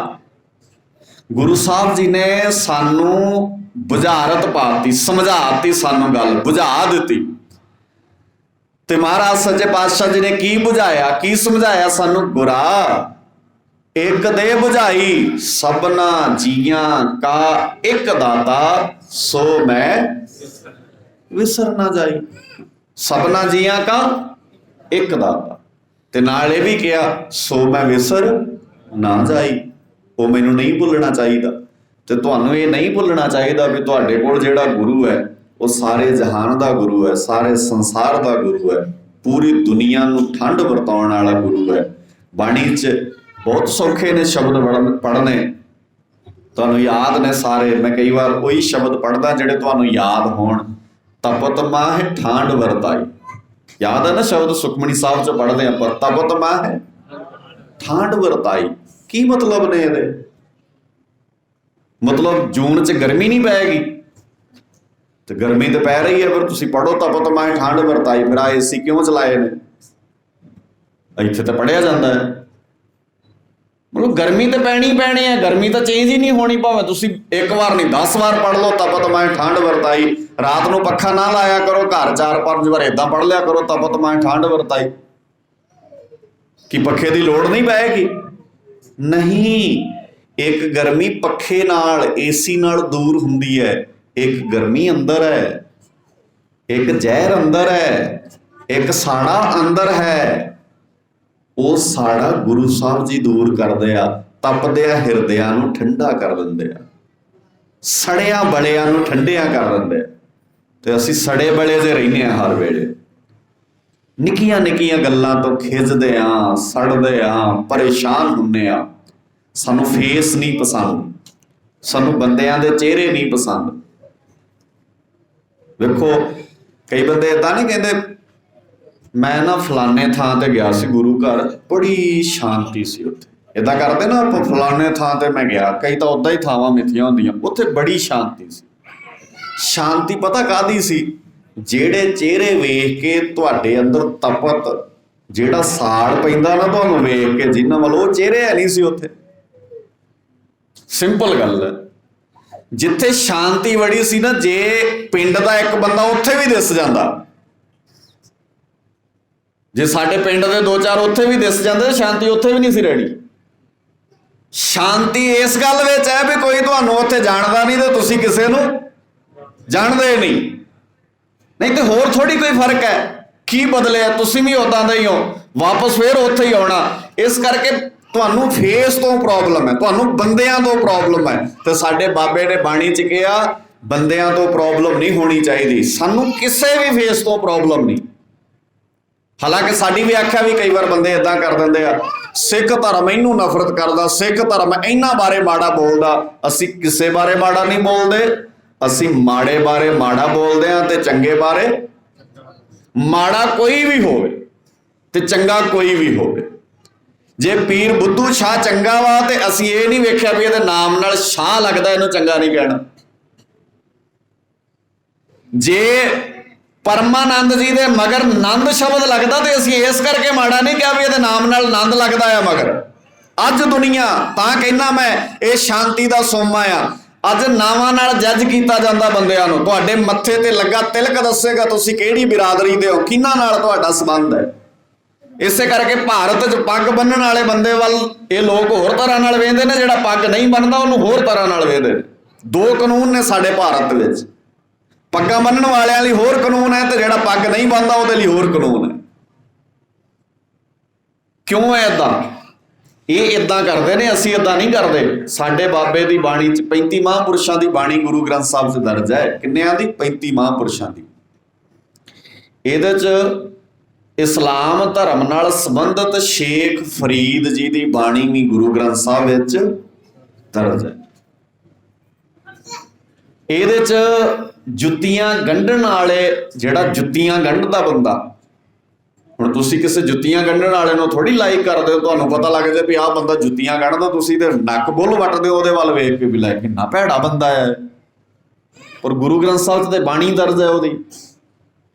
ਗੁਰੂ ਸਾਹਿਬ ਜੀ ਨੇ ਸਾਨੂੰ ਬੁਝਾਰਤ ਪਾਤੀ, ਸਮਝਾਤੀ, ਸਾਨੂੰ ਗੱਲ ਬੁਝਾ ਦਿੱਤੀ। ਤੇ ਮਹਾਰਾਜ ਸੱਚੇ ਪਾਤਸ਼ਾਹ ਜੀ ਨੇ ਕੀ ਬੁਝਾਇਆ, ਕੀ ਸਮਝਾਇਆ ਸਾਨੂੰ? ਗੁਰਾ ਇੱਕ ਦੇ ਬੁਝਾਈ ਸਭਨਾ ਜੀਆਂ ਕਾ ਇੱਕ ਦਾਤਾ ਸੋ ਮੈਂ ਵਿਸਰ ਨਾ ਜਾਈ। ਸਭਨਾ ਜੀਆਂ ਕਾ ਇੱਕ ਦਾਤਾ, ਤੇ ਨਾਲ ਇਹ ਵੀ ਕਿਹਾ ਸੋ ਮੈਂ ਵਿਸਰ ਨਾ ਜਾਈ। ਉਹ ਮੈਨੂੰ ਨਹੀਂ ਭੁੱਲਣਾ ਚਾਹੀਦਾ, ਤੇ ਤੁਹਾਨੂੰ ਇਹ ਨਹੀਂ ਭੁੱਲਣਾ ਚਾਹੀਦਾ ਵੀ ਤੁਹਾਡੇ ਕੋਲ ਜਿਹੜਾ ਗੁਰੂ ਹੈ ਉਹ ਸਾਰੇ ਜਹਾਨ ਦਾ ਗੁਰੂ ਹੈ, ਸਾਰੇ ਸੰਸਾਰ ਦਾ ਗੁਰੂ ਹੈ, ਪੂਰੀ ਦੁਨੀਆ ਨੂੰ ਠੰਡ ਵਰਤਾਉਣ ਵਾਲਾ ਗੁਰੂ ਹੈ। ਬਾਣੀ 'ਚ ਬਹੁਤ ਸੌਖੇ ਨੇ ਸ਼ਬਦ ਪੜ੍ਹਨੇ, ਤੁਹਾਨੂੰ ਯਾਦ ਨੇ ਸਾਰੇ। ਮੈਂ ਕਈ ਵਾਰ ਉਹੀ ਸ਼ਬਦ ਪੜ੍ਹਦਾ ਜਿਹੜੇ ਤੁਹਾਨੂੰ ਯਾਦ ਹੋਣ। ਤਪਤ ਮਾਹ ਠਾਂਡ ਵਰਤਾਈ, ਯਾਦ ਹੈ ਨਾ ਸ਼ਬਦ ਸੁਖਮਨੀ ਸਾਹਿਬ 'ਚ ਪੜ੍ਹਦੇ ਆਪਾਂ, ਤਪਤ ਮਾਹ ਠਾਂਡ ਵਰਤਾਈ। ਕੀ ਮਤਲਬ ਨੇ ਇਹਦੇ? ਮਤਲਬ ਜੂਨ 'ਚ ਗਰਮੀ ਨਹੀਂ ਪਏਗੀ, ਤੇ ਗਰਮੀ ਤਾਂ ਪੈ ਰਹੀ ਹੈ, ਪਰ ਤੁਸੀਂ ਪੜ੍ਹੋ ਤਪਤ ਮਾਹ ਠਾਂਡ ਵਰਤਾਈ। ਫਿਰ ਆ ਏਸੀ ਕਿਉਂ ਚਲਾਏ ਨੇ? ਇੱਥੇ ਤਾਂ ਪੜ੍ਹਿਆ ਜਾਂਦਾ ਹੈ। ਮਤਲਬ ਗਰਮੀ ਤਾਂ ਪੈਣੀ ਹੈ, ਗਰਮੀ ਤਾਂ ਚੇਂਜ ਹੀ ਨਹੀਂ ਹੋਣੀ, ਭਾਵੇਂ ਤੁਸੀਂ ਇੱਕ ਵਾਰ ਨਹੀਂ 10 ਵਾਰ ਪੜ੍ਹ ਲਓ ਤਪਤ ਮਾਹ ਠੰਡ ਵਰਤਾਈ। ਰਾਤ ਨੂੰ ਪੱਖਾ ਨਾ ਲਾਇਆ ਕਰੋ, ਘਰ 4-5 ਵਾਰ ਏਦਾਂ ਪੜ੍ਹ ਲਿਆ ਕਰੋ ਤਪਤ ਮਾਹ ਠੰਡ ਵਰਤਾਈ। ਕੀ ਪੱਖੇ ਦੀ ਲੋੜ ਨਹੀਂ ਪਏਗੀ? ਨਹੀਂ, ਇੱਕ ਗਰਮੀ ਪੱਖੇ ਨਾਲ ਏਸੀ ਨਾਲ ਦੂਰ ਹੁੰਦੀ ਹੈ, ਇੱਕ ਗਰਮੀ ਅੰਦਰ ਹੈ, ਇੱਕ ਜ਼ਹਿਰ ਅੰਦਰ ਹੈ, ਇੱਕ ਸਾੜਾ ਅੰਦਰ ਹੈ। ਉਹ ਸਾੜਾ ਗੁਰੂ ਸਾਹਿਬ ਜੀ ਦੂਰ ਕਰਦੇ ਆ, ਤਪਦੇ ਆ ਹਿਰਦਿਆਂ ਨੂੰ ਠੰਡਾ ਕਰ ਦਿੰਦੇ ਆ, ਸੜਿਆਂ ਬਲਿਆਂ ਨੂੰ ਠੰਡਿਆਂ ਕਰ ਦਿੰਦੇ ਆ। ਤੇ ਅਸੀਂ ਸੜੇ ਬਲੇ ਜੇ ਰਹਿੰਦੇ ਆ ਹਰ ਵੇਲੇ, ਨਿੱਕੀਆਂ ਨਿੱਕੀਆਂ ਗੱਲਾਂ ਤੋਂ ਖਿੱਚਦੇ ਆ, ਸੜਦੇ ਆ, ਪਰੇਸ਼ਾਨ ਹੁੰਦੇ ਆ। ਸਾਨੂੰ ਫੇਸ ਨਹੀਂ ਪਸੰਦ, ਸਾਨੂੰ ਬੰਦਿਆਂ ਦੇ ਚਿਹਰੇ ਨਹੀਂ ਪਸੰਦ। ਵੇਖੋ ਕਈ ਬੰਦੇ ਏਦਾਂ ਨਹੀਂ ਕਹਿੰਦੇ, ਮੈਂ ਨਾ ਫਲਾਣੇ ਥਾਂ ਤੇ ਗਿਆ ਸੀ ਗੁਰੂ ਘਰ, ਬੜੀ ਸ਼ਾਂਤੀ ਸੀ ਉੱਥੇ। ਏਦਾਂ ਕਰਦੇ ਨਾ ਆਪਾਂ, ਫਲਾਣੇ ਥਾਂ ਤੇ ਮੈਂ ਗਿਆ, ਕਈ ਤਾਂ ਉੱਦਾਂ ਹੀ ਥਾਵਾਂ ਮਿੱਥੀਆਂ ਹੁੰਦੀਆਂ, ਉੱਥੇ ਬੜੀ ਸ਼ਾਂਤੀ ਸੀ। ਸ਼ਾਂਤੀ ਪਤਾ ਕਾਹਦੀ ਸੀ? ਜਿਹੜੇ ਚਿਹਰੇ ਵੇਖ ਕੇ ਤੁਹਾਡੇ ਅੰਦਰ ਤਪਤ, ਜਿਹੜਾ ਸਾੜ ਪੈਂਦਾ ਨਾ ਤੁਹਾਨੂੰ ਵੇਖ ਕੇ, ਜਿਨ੍ਹਾਂ ਵੱਲ ਉਹ ਚਿਹਰੇ ਹੈ ਨਹੀਂ ਸੀ ਉੱਥੇ। ਸਿੰਪਲ ਗੱਲ ਹੈ। ਜਿੱਥੇ ਸ਼ਾਂਤੀ ਬੜੀ ਸੀ ਨਾ, ਜੇ ਪਿੰਡ ਦਾ ਇੱਕ ਬੰਦਾ ਉੱਥੇ ਵੀ ਦਿਸ ਜਾਂਦਾ, ਜੇ ਸਾਡੇ ਪਿੰਡ ਦੇ 2-4 ਉੱਥੇ ਵੀ ਦਿਸ ਜਾਂਦੇ, ਸ਼ਾਂਤੀ ਉੱਥੇ ਵੀ ਨਹੀਂ ਸੀ ਰਹਿਣੀ। ਸ਼ਾਂਤੀ ਇਸ ਗੱਲ ਵਿੱਚ ਹੈ ਵੀ ਕੋਈ ਤੁਹਾਨੂੰ ਉੱਥੇ ਜਾਣਦਾ ਨਹੀਂ ਤੇ ਤੁਸੀਂ ਕਿਸੇ ਨੂੰ ਜਾਣਦੇ ਨਹੀਂ ਤੇ ਹੋਰ ਥੋੜੀ ਕੋਈ ਫਰਕ ਹੈ। ਕੀ ਬਦਲਿਆ? ਤੁਸੀਂ ਵੀ ਉਦਾਂ ਦੇ ਹੀ ਹੋ, ਵਾਪਸ ਫੇਰ ਉੱਥੇ ਹੀ ਆਉਣਾ। ਇਸ ਕਰਕੇ ਤੁਹਾਨੂੰ ਫੇਸ ਤੋਂ ਪ੍ਰੋਬਲਮ ਹੈ, ਤੁਹਾਨੂੰ ਬੰਦਿਆਂ ਤੋਂ ਪ੍ਰੋਬਲਮ ਹੈ। ਤੇ ਸਾਡੇ ਬਾਬੇ ਨੇ ਬਾਣੀ 'ਚ ਕਿਹਾ ਬੰਦਿਆਂ ਤੋਂ ਪ੍ਰੋਬਲਮ ਨਹੀਂ ਹੋਣੀ ਚਾਹੀਦੀ, ਸਾਨੂੰ ਕਿਸੇ ਵੀ ਫੇਸ ਤੋਂ ਪ੍ਰੋਬਲਮ ਨਹੀਂ। ਹਾਲਾਂਕਿ ਸਾਡੀ ਵਿਆਖਿਆ ਵੀ ਕਈ ਵਾਰ ਬੰਦੇ ਏਦਾਂ ਕਰ ਦਿੰਦੇ ਆ, ਸਿੱਖ ਧਰਮ ਇਹਨੂੰ ਨਫ਼ਰਤ ਕਰਦਾ, ਸਿੱਖ ਧਰਮ ਇਹਨਾਂ ਬਾਰੇ ਮਾੜਾ ਬੋਲਦਾ। ਅਸੀਂ ਕਿਸੇ ਬਾਰੇ ਮਾੜਾ ਨਹੀਂ ਬੋਲਦੇ, ਅਸੀਂ ਮਾੜੇ ਬਾਰੇ ਮਾੜਾ ਬੋਲਦੇ ਆ, ਤੇ ਚੰਗੇ ਬਾਰੇ ਮਾੜਾ ਕੋਈ ਵੀ ਹੋਵੇ ਤੇ ਚੰਗਾ ਕੋਈ ਵੀ ਹੋਵੇ। ਜੇ ਪੀਰ ਬੁੱਧੂ ਸ਼ਾਹ ਚੰਗਾ ਵਾ, ਤੇ ਅਸੀਂ ਇਹ ਨਹੀਂ ਵੇਖਿਆ ਵੀ ਇਹਦੇ ਨਾਮ ਨਾਲ ਸ਼ਾਹ ਲੱਗਦਾ, ਇਹਨੂੰ ਚੰਗਾ ਨਹੀਂ ਕਹਿਣਾ। ਜੇ ਪਰਮਾਨੰਦ ਜੀ ਦੇ ਮਗਰ ਨੰਦ ਸ਼ਬਦ ਲੱਗਦਾ, ਤੇ ਅਸੀਂ ਇਸ ਕਰਕੇ ਮਾੜਾ ਨਹੀਂ ਕਿਹਾ ਵੀ ਇਹਦੇ ਨਾਮ ਨਾਲ ਨੰਦ ਲੱਗਦਾ ਆ। ਮਗਰ ਅੱਜ ਦੁਨੀਆ, ਤਾਂ ਕਹਿਣਾ ਮੈਂ, ਇਹ ਸ਼ਾਂਤੀ ਦਾ ਸੋਮਾ ਆ। ਅੱਜ ਨਾਵਾਂ ਨਾਲ ਜੱਜ ਕੀਤਾ ਜਾਂਦਾ ਬੰਦਿਆਂ ਨੂੰ। ਤੁਹਾਡੇ ਮੱਥੇ ਤੇ ਲੱਗਾ ਤਿਲਕ ਦੱਸੇਗਾ ਤੁਸੀਂ ਕਿਹੜੀ ਬਿਰਾਦਰੀ ਦੇ ਹੋ, ਕਿਹਨਾਂ ਨਾਲ ਤੁਹਾਡਾ ਸੰਬੰਧ ਹੈ। ਇਸੇ ਕਰਕੇ ਭਾਰਤ 'ਚ ਪੱਗ ਬੰਨਣ ਵਾਲੇ ਬੰਦੇ ਵੱਲ ਇਹ ਲੋਕ ਹੋਰ ਤਰ੍ਹਾਂ ਨਾਲ ਵੇਖਦੇ ਨੇ, ਜਿਹੜਾ ਪੱਗ ਨਹੀਂ ਬੰਨਦਾ ਉਹਨੂੰ ਹੋਰ ਤਰ੍ਹਾਂ ਨਾਲ ਵੇਖਦੇ ਨੇ। 2 ਕਾਨੂੰਨ ਨੇ ਸਾਡੇ ਭਾਰਤ ਵਿੱਚ, ਪੱਗਾਂ ਬੰਨਣ ਵਾਲਿਆਂ ਲਈ ਹੋਰ ਕਾਨੂੰਨ ਹੈ, ਤੇ ਜਿਹੜਾ ਪੱਗ ਨਹੀਂ ਬੰਨਦਾ ਉਹਦੇ ਲਈ ਹੋਰ ਕਾਨੂੰਨ ਹੈ। ਕਿਉਂ ਹੈ ਏਦਾਂ? ਇਹ ਏਦਾਂ ਕਰਦੇ ਨੇ, ਅਸੀਂ ਏਦਾਂ ਨਹੀਂ ਕਰਦੇ। ਸਾਡੇ ਬਾਬੇ ਦੀ ਬਾਣੀ 'ਚ 35 ਮਹਾਂਪੁਰਸ਼ਾਂ ਦੀ ਬਾਣੀ ਗੁਰੂ ਗ੍ਰੰਥ ਸਾਹਿਬ 'ਚ ਦਰਜ ਹੈ। ਕਿੰਨਿਆਂ ਦੀ? 35 ਮਹਾਂਪੁਰਸ਼ਾਂ ਦੀ। ਇਹਦੇ 'ਚ ਇਸਲਾਮ ਧਰਮ ਨਾਲ ਸੰਬੰਧਿਤ ਸ਼ੇਖ ਫਰੀਦ ਜੀ ਦੀ ਬਾਣੀ ਵੀ ਗੁਰੂ ਗ੍ਰੰਥ ਸਾਹਿਬ ਵਿੱਚ ਦਰਜ ਹੈ। ਇਹਦੇ 'ਚ ਜੁੱਤੀਆਂ ਗੰਢਣ ਵਾਲੇ, ਜਿਹੜਾ ਜੁੱਤੀਆਂ ਗੰਢਦਾ ਬੰਦਾ, ਹੁਣ ਤੁਸੀਂ ਕਿਸੇ ਜੁੱਤੀਆਂ ਗੰਢਣ ਵਾਲੇ ਨੂੰ ਥੋੜੀ ਲਾਈਕ ਕਰਦੇ ਹੋ, ਤੁਹਾਨੂੰ ਪਤਾ ਲੱਗ ਜਾਏ ਵੀ ਆਹ ਬੰਦਾ ਜੁੱਤੀਆਂ ਗੰਢਦਾ, ਤੁਸੀਂ ਤੇ ਨੱਕ ਬੁੱਲ ਵੱਟਦੇ ਹੋ ਉਹਦੇ ਵੱਲ ਵੇਖ ਕੇ ਵੀ ਲੈ ਕਿੰਨਾ ਭੈੜਾ ਬੰਦਾ ਹੈ। ਪਰ ਗੁਰੂ ਗ੍ਰੰਥ ਸਾਹਿਬ 'ਚ ਤੇ ਬਾਣੀ ਦਰਜ ਹੈ ਉਹਦੀ।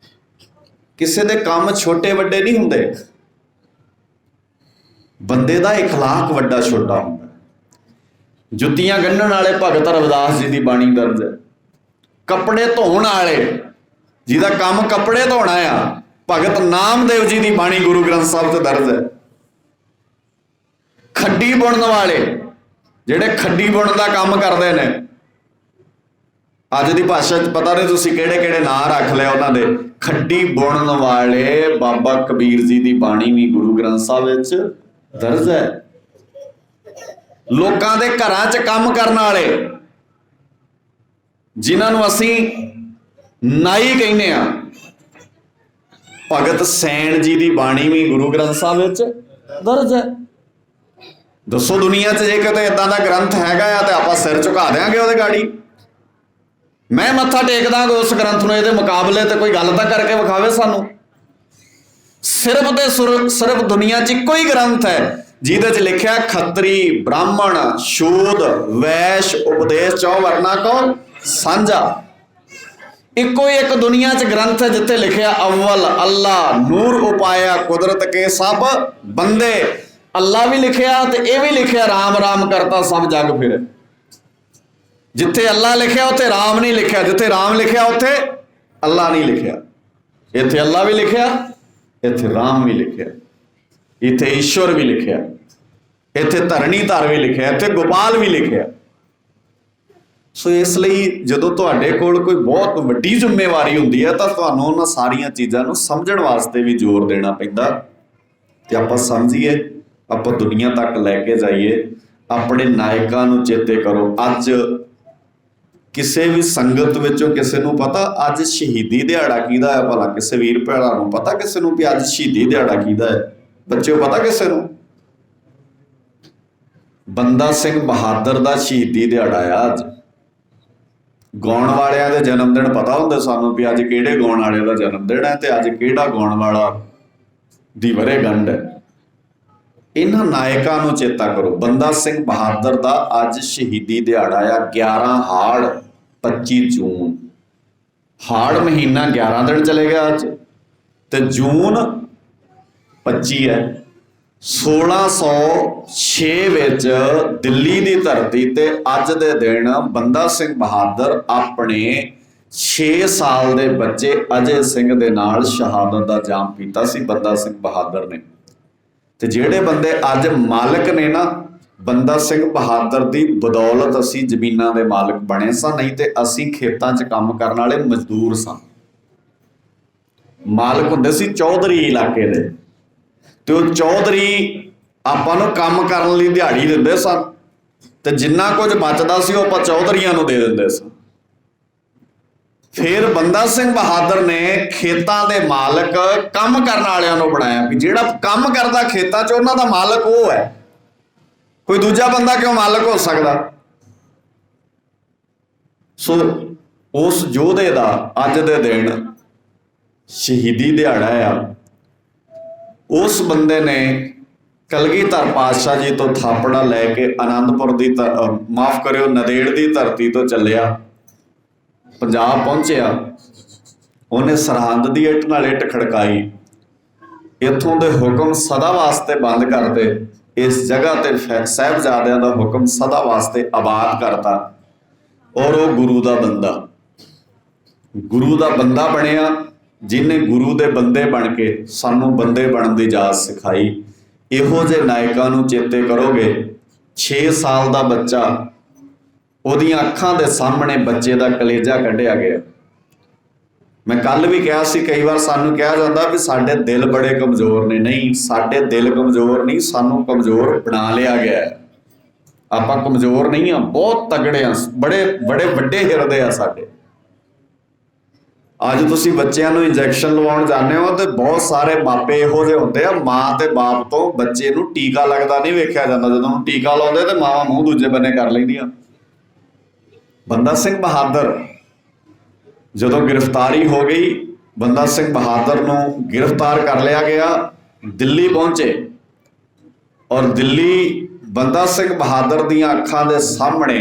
ਕਿਸੇ ਦੇ ਕੰਮ ਛੋਟੇ ਵੱਡੇ ਨਹੀਂ ਹੁੰਦੇ, ਬੰਦੇ ਦਾ ਇਖਲਾਕ ਵੱਡਾ ਛੋਟਾ ਹੁੰਦਾ। ਜੁੱਤੀਆਂ ਗੰਢਣ ਵਾਲੇ ਭਗਤ ਰਵਿਦਾਸ ਜੀ ਦੀ ਬਾਣੀ ਦਰਜ ਹੈ। ਕੱਪੜੇ ਧੋਣ ਵਾਲੇ, ਜਿਹਦਾ ਕੰਮ ਕੱਪੜੇ ਧੋਣਾ ਆ, ਭਗਤ ਨਾਮਦੇਵ ਜੀ ਦੀ ਬਾਣੀ ਗੁਰੂ ਗ੍ਰੰਥ ਸਾਹਿਬ 'ਚ ਦਰਜ ਹੈ। खड्डी बुणन वाले ਜਿਹੜੇ खड्डी बुणन का काम करते हैं, अज की भाषा च पता नहीं तुसीं किहड़े-किहड़े नां रख लिया उन्हां दे। खड्डी बुणन वाले बाबा कबीर जी की बाणी भी गुरु ग्रंथ साहिब विच दर्ज है। लोकां दे घरां च काम करन वाले जिन्हां नूं असीं नाई कहने आ, भगत सैन जी की बाणी भी गुरु ग्रंथ साहिब विच दर्ज है। दसो दुनिया च जे किते इदां दा ग्रंथ हैगा आ ते आपां सिर झुका देंगे ਉਹਦੇ गाड़ी। मैं मत्था टेक दांगा उस ग्रंथ नूं, ਇਹਦੇ मुकाबले ते कोई गल तां करके विखावे सानू। सिर्फ ते सिर्फ दुनिया च इक्को ही ग्रंथ है जिहदे च लिखिया खत्तरी ब्राह्मण शूद वैश्य उपदेश चौ वर्णा को सांझा। इक्को ही एक दुनिया च ग्रंथ है जिथे लिखिया अव्वल अल्लाह नूर उपाया कुदरत के सब बंदे। अल्लाह भी लिखिया ते ये भी लिखिया राम राम करता सब जग फिरे। जिथे अल्लाह लिखिया उत्थे राम नहीं लिखिया, जिथे राम लिखिया उत्थे अल्लाह नहीं लिखिया। इत्थे अल्लाह भी लिखिया, इत्थे राम भी लिखिया, इत्थे ईश्वर भी लिखिया, इत्थे धरणीधर भी लिखिया, इत्थे गोपाल भी लिखिया। सो इसलिए जदों तुहाडे कोल कोई बहुत वड्डी जिम्मेवारी हुंदी है तां तुहानूं उन्हां सारियां चीज़ां नूं समझण वास्ते भी जोर देना पैंदा ते आपां समझीए, आपां दुनिया तक लैके जाइए, अपने नायकां नूं चेते करो। अज किसी भी संगत विचों किसी नूं पता अज शहीदी दिहाड़ा किहदा है? भला किसी वीर भैणा नूं पता किसी नूं भी अज शहीदी दिहाड़ा किहदा है? बच्चों पता किसी नूं? बंदा सिंह बहादुर दा शहीदी दिहाड़ा है अज। गाउण वालियां दे जन्म दिन पता हुंदे सानूं भी अज किहड़े गाउण वाले दा जन्म दिन है ते अज किहड़ा गाउण वाला दी वरेगंढ है। इन्हां नायकां नूं चेता करो। बंदा सिंह बहादुर दा अज शहीदी दिहाड़ा आ 11 हाड़ 25 जून। हाड़ महीना 11 दिन चले गया अज ते जून 25 है। 1606 विच दिल्ली दी धरती ते अज दे दिन बंदा सिंह बहादुर अपने 6 साल दे बच्चे अजय सिंह दे नाल शहादत दा जाम पीता सी बंदा सिंह बहादुर ने। ते जिहड़े बंदे अज मालिक ने ना, बंदा सिंह बहादुर की बदौलत असी जमीनां दे मालिक बने सा, नहीं तो असी खेतां च काम करने वाले मजदूर सा। मालिक हुंदे सी चौधरी इलाके दे, ते ओह चौधरी आपां नूं काम करन लई दिहाड़ी दिंदे सन ते जिन्ना कुछ बचदा सी ओह आपां चौधरीआं नूं दे दिंदे सन। फिर बंदा सिंह बहादुर ने खेतां दे मालक काम करन वालिआं नूं बनाया कि जिहड़ा काम करदा खेतां 'च उन्हां दा मालक ओह है, कोई दूजा बंदा क्यों मालक हो सकदा। सो उस योधे दा अज दे दिन शहीदी दिहाड़ा आ। उस बंदे ने कलगीधर पातशाह जी तो थापड़ा लैके आनंदपुर की माफ करियो नदेड़ की धरती तो चलिया पंजाब पहुंचया। उन्हें सरहंद की इट नाल इट खड़काई, इत्थों के हुक्म सदा वास्ते बंद कर दे, इस जगह ते साहिबजादियां दा हुक्म सदा वास्ते आबाद करता। और वो गुरु का बंदा बनिया जिन्हें गुरु के बंदे बन के सानू बंदे बनने की जाच सिखाई। इहो जे नायकां नूं चेते करोगे। 6 साल का बच्चा, उहदियां अखां दे सामने बच्चे का कलेजा कढ़िया गया। मैं कल भी कहा सी, कई बार सानू कहा जाता भी साडे दिल बड़े कमज़ोर ने। नहीं, साडे दिल कमज़ोर नहीं, सानू कमज़ोर बना लिया गया है। आपां कमज़ोर नहीं हाँ, बहुत तगड़े हाँ, बड़े बड़े वड्डे हिरदे आ साडे। अज तुसीं बच्चों को इंजैक्शन लवाउण जाते हो तो बहुत सारे मापे इहो जिहे हुंदे आ, माँ ते बाप तो बच्चे नूं टीका लगता नहीं वेख्या जाता। जदों टीका लाउंदे तो मावां मूँह दूजे बन्ने कर लैंदियां। बंदा सिंह बहादुर जदों गिरफ्तारी हो गई, बंदा सिंह बहादुर नूं गिरफ्तार कर लिया गया। दिल्ली पहुंचे और दिल्ली बंदा सिंह बहादुर दीयां अखां दे सामने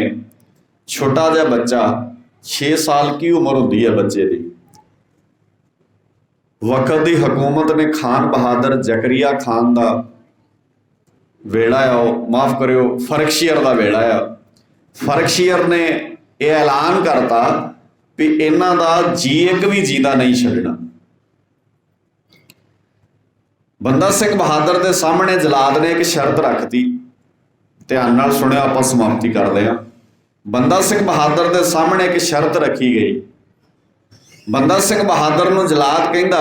छोटा जिहा बच्चा, 6 साल की उम्र होंदी है बच्चे की। वक्त की हुकूमत ने खान बहादुर जकरिया खान का वेड़ा आ, माफ करियो फर्कशीयर का वेड़ा आ। फर्कशीयर ने यह ऐलान करता भी इन्हां दा जी एक भी जींदा नहीं छड्डना। बंदा सिंह बहादुर के सामने जलाद ने एक शर्त रखती ध्यान नाल सुनियो, आपां समाप्ति करदे हां। बंदा सिंह बहादुर दे सामने एक शर्त रखी गई। बंदा सिंह बहादुर नूं जलाद कहंदा,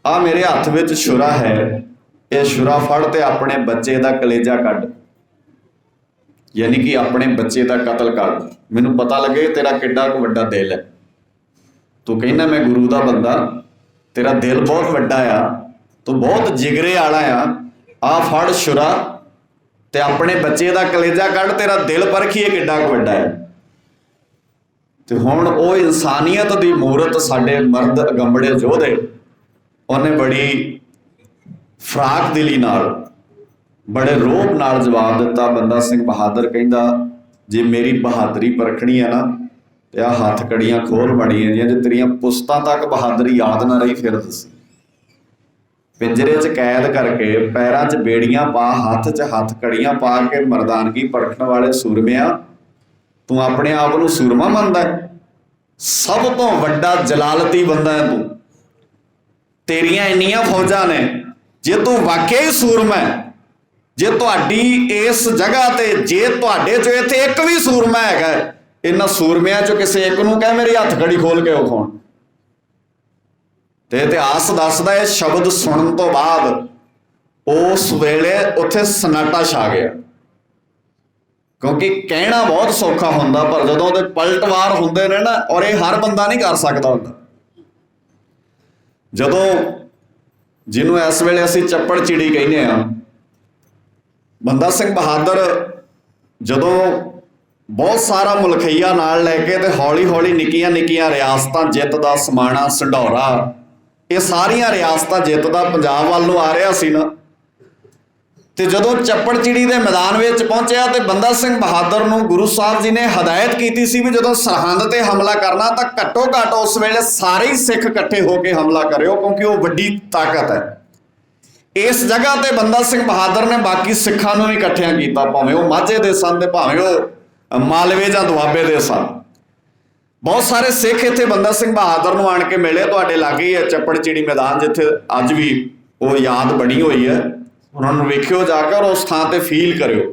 आ मेरे हत्थ विच छुरा है, ये छुरा फड़ ते अपने बच्चे दा कलेजा कढ, यानी कि अपने बच्चे दा कतल कर। मैनूं पता लगे तेरा किड्डा क वड्डा दिल है। तू कहना मैं गुरु दा बंदा, तेरा दिल बहुत वड्डा आ, तू बहुत जिगरे आला आ फड़ छुरा ते अपने बच्चे दा कलेजा कढ, तेरा दिल परखीए किड्डा क वड्डा है। ते हुण वो इंसानियत दी मूरत साडे मर्द अगंबड़े योधे, उन्हें बड़ी फराक दिली नाल, बड़े रोब नाल जवाब दिता। बंदा सिंह बहादुर कहंदा, जे मेरी बहादुरी परखनी है ना, ते आ हथ कड़ियां खोल बड़ियां जियां जे तेरियां पुस्तां तक बहादुरी याद ना रही फिर दसी। पिंजरे च कैद करके पैरां च बेड़ियां पा, हथ च हथ कड़ियां पा के मरदानगी परखण वाले सूरमिया, तू अपने आप नूं सूरमा मनदा है? सब तो वड्डा जलालती बंदा है तू। तेरियां इन्नियां फौजां ने, जे तू वाकई ही सूरमा है, जे तुहाडी इस जगह ते जे तुहाडे चों इत्थे एक भी सूरमा हैगा, इन्हां सूरमिਆਂ चों किसी एक नूं कह मेरी हथ कड़ी खोल के विखाउण। ते इतिहास दसदा है शब्द सुनन तो बाद उस वेले उत्थे सन्नाटा छा गया, क्योंकि कहना बहुत सौखा हुंदा पर जदों दे पलटवार हुंदे ने ना, और ये हर बंदा नहीं कर सकदा हुंदा। जदों जिन्हों इस वेले असीं चप्पड़ चिड़ी कहने आ, बंदा सिंह बहादुर जदों बहुत सारा मुलखईया नाल लैके ते हौली हौली निक्कियां निक्कियां रियासतां जितदा, समाणा, संढौरा, ये सारियां रियासतां जितदा पंजाब वाल नूं आ रहा सी ना, ते जदों चप्पड़चिड़ी दे मैदान विच पहुंचिया ते बंदा सिंह बहादुर नूं गुरु साहब जी ने हदायत की सी भी जदों सरहंद ते हमला करना तां घट्टो घट्ट उस वेले सारे ही सिख इकट्ठे होकर हमला करियो, क्योंकि वो वड्डी ताकत है। इस जगह ते बंदा सिंह बहादुर ने बाकी सिखां नूं भी इकट्ठियां कीता, भावें वो माझे दे सन ते भावें वो मालवे जां दुआबे दे सन। बहुत सारे सिख इत्थे बंदा सिंह बहादुर नूं आण के मिले। तुहाडे लागे ही है चप्पड़चिड़ी मैदान, जिथे अज भी वो याद बनी हुई है, उन्होंने वेखियो जाकर, उस थां ते फील करियो।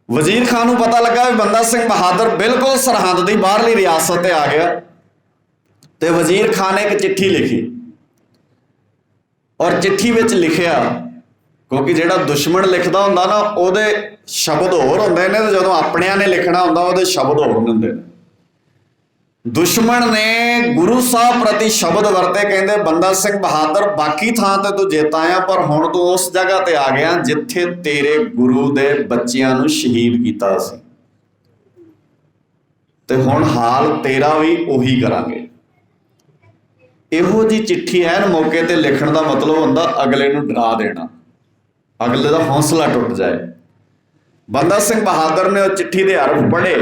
वजीर खान नूं पता लगा भी बंदा सिंह बहादुर बिल्कुल सरहंद दी बाहरली रियासत ते आ गया, ते वजीर खान ने एक चिट्ठी लिखी, और चिट्ठी विच लिखिया, क्योंकि जिहड़ा दुश्मन लिखदा हुंदा ना उहदे शब्द होर हुंदे ने, ते जदों अपणियां ने लिखना हुंदा उहदे शब्द होर हुंदे ने। दुश्मन ने गुरु साहब प्रति शब्द वरते, कहंदे बंदा सिंह बहादुर बाकी थां ते तू जित आया, पर हुण तू उस जगह ते आ गया जिथे तेरे गुरु दे बच्चियां नूं शहीद कीता सी, ते हुण हाल तेरा भी उही करांगे। इहो जी चिट्ठी ऐन मौके ते लिखण दा मतलब हुंदा अगले नूं डरा देना, अगले दा हौसला टुट जाए। बंदा सिंह बहादुर ने वो चिट्ठी दे हरफ पढ़े,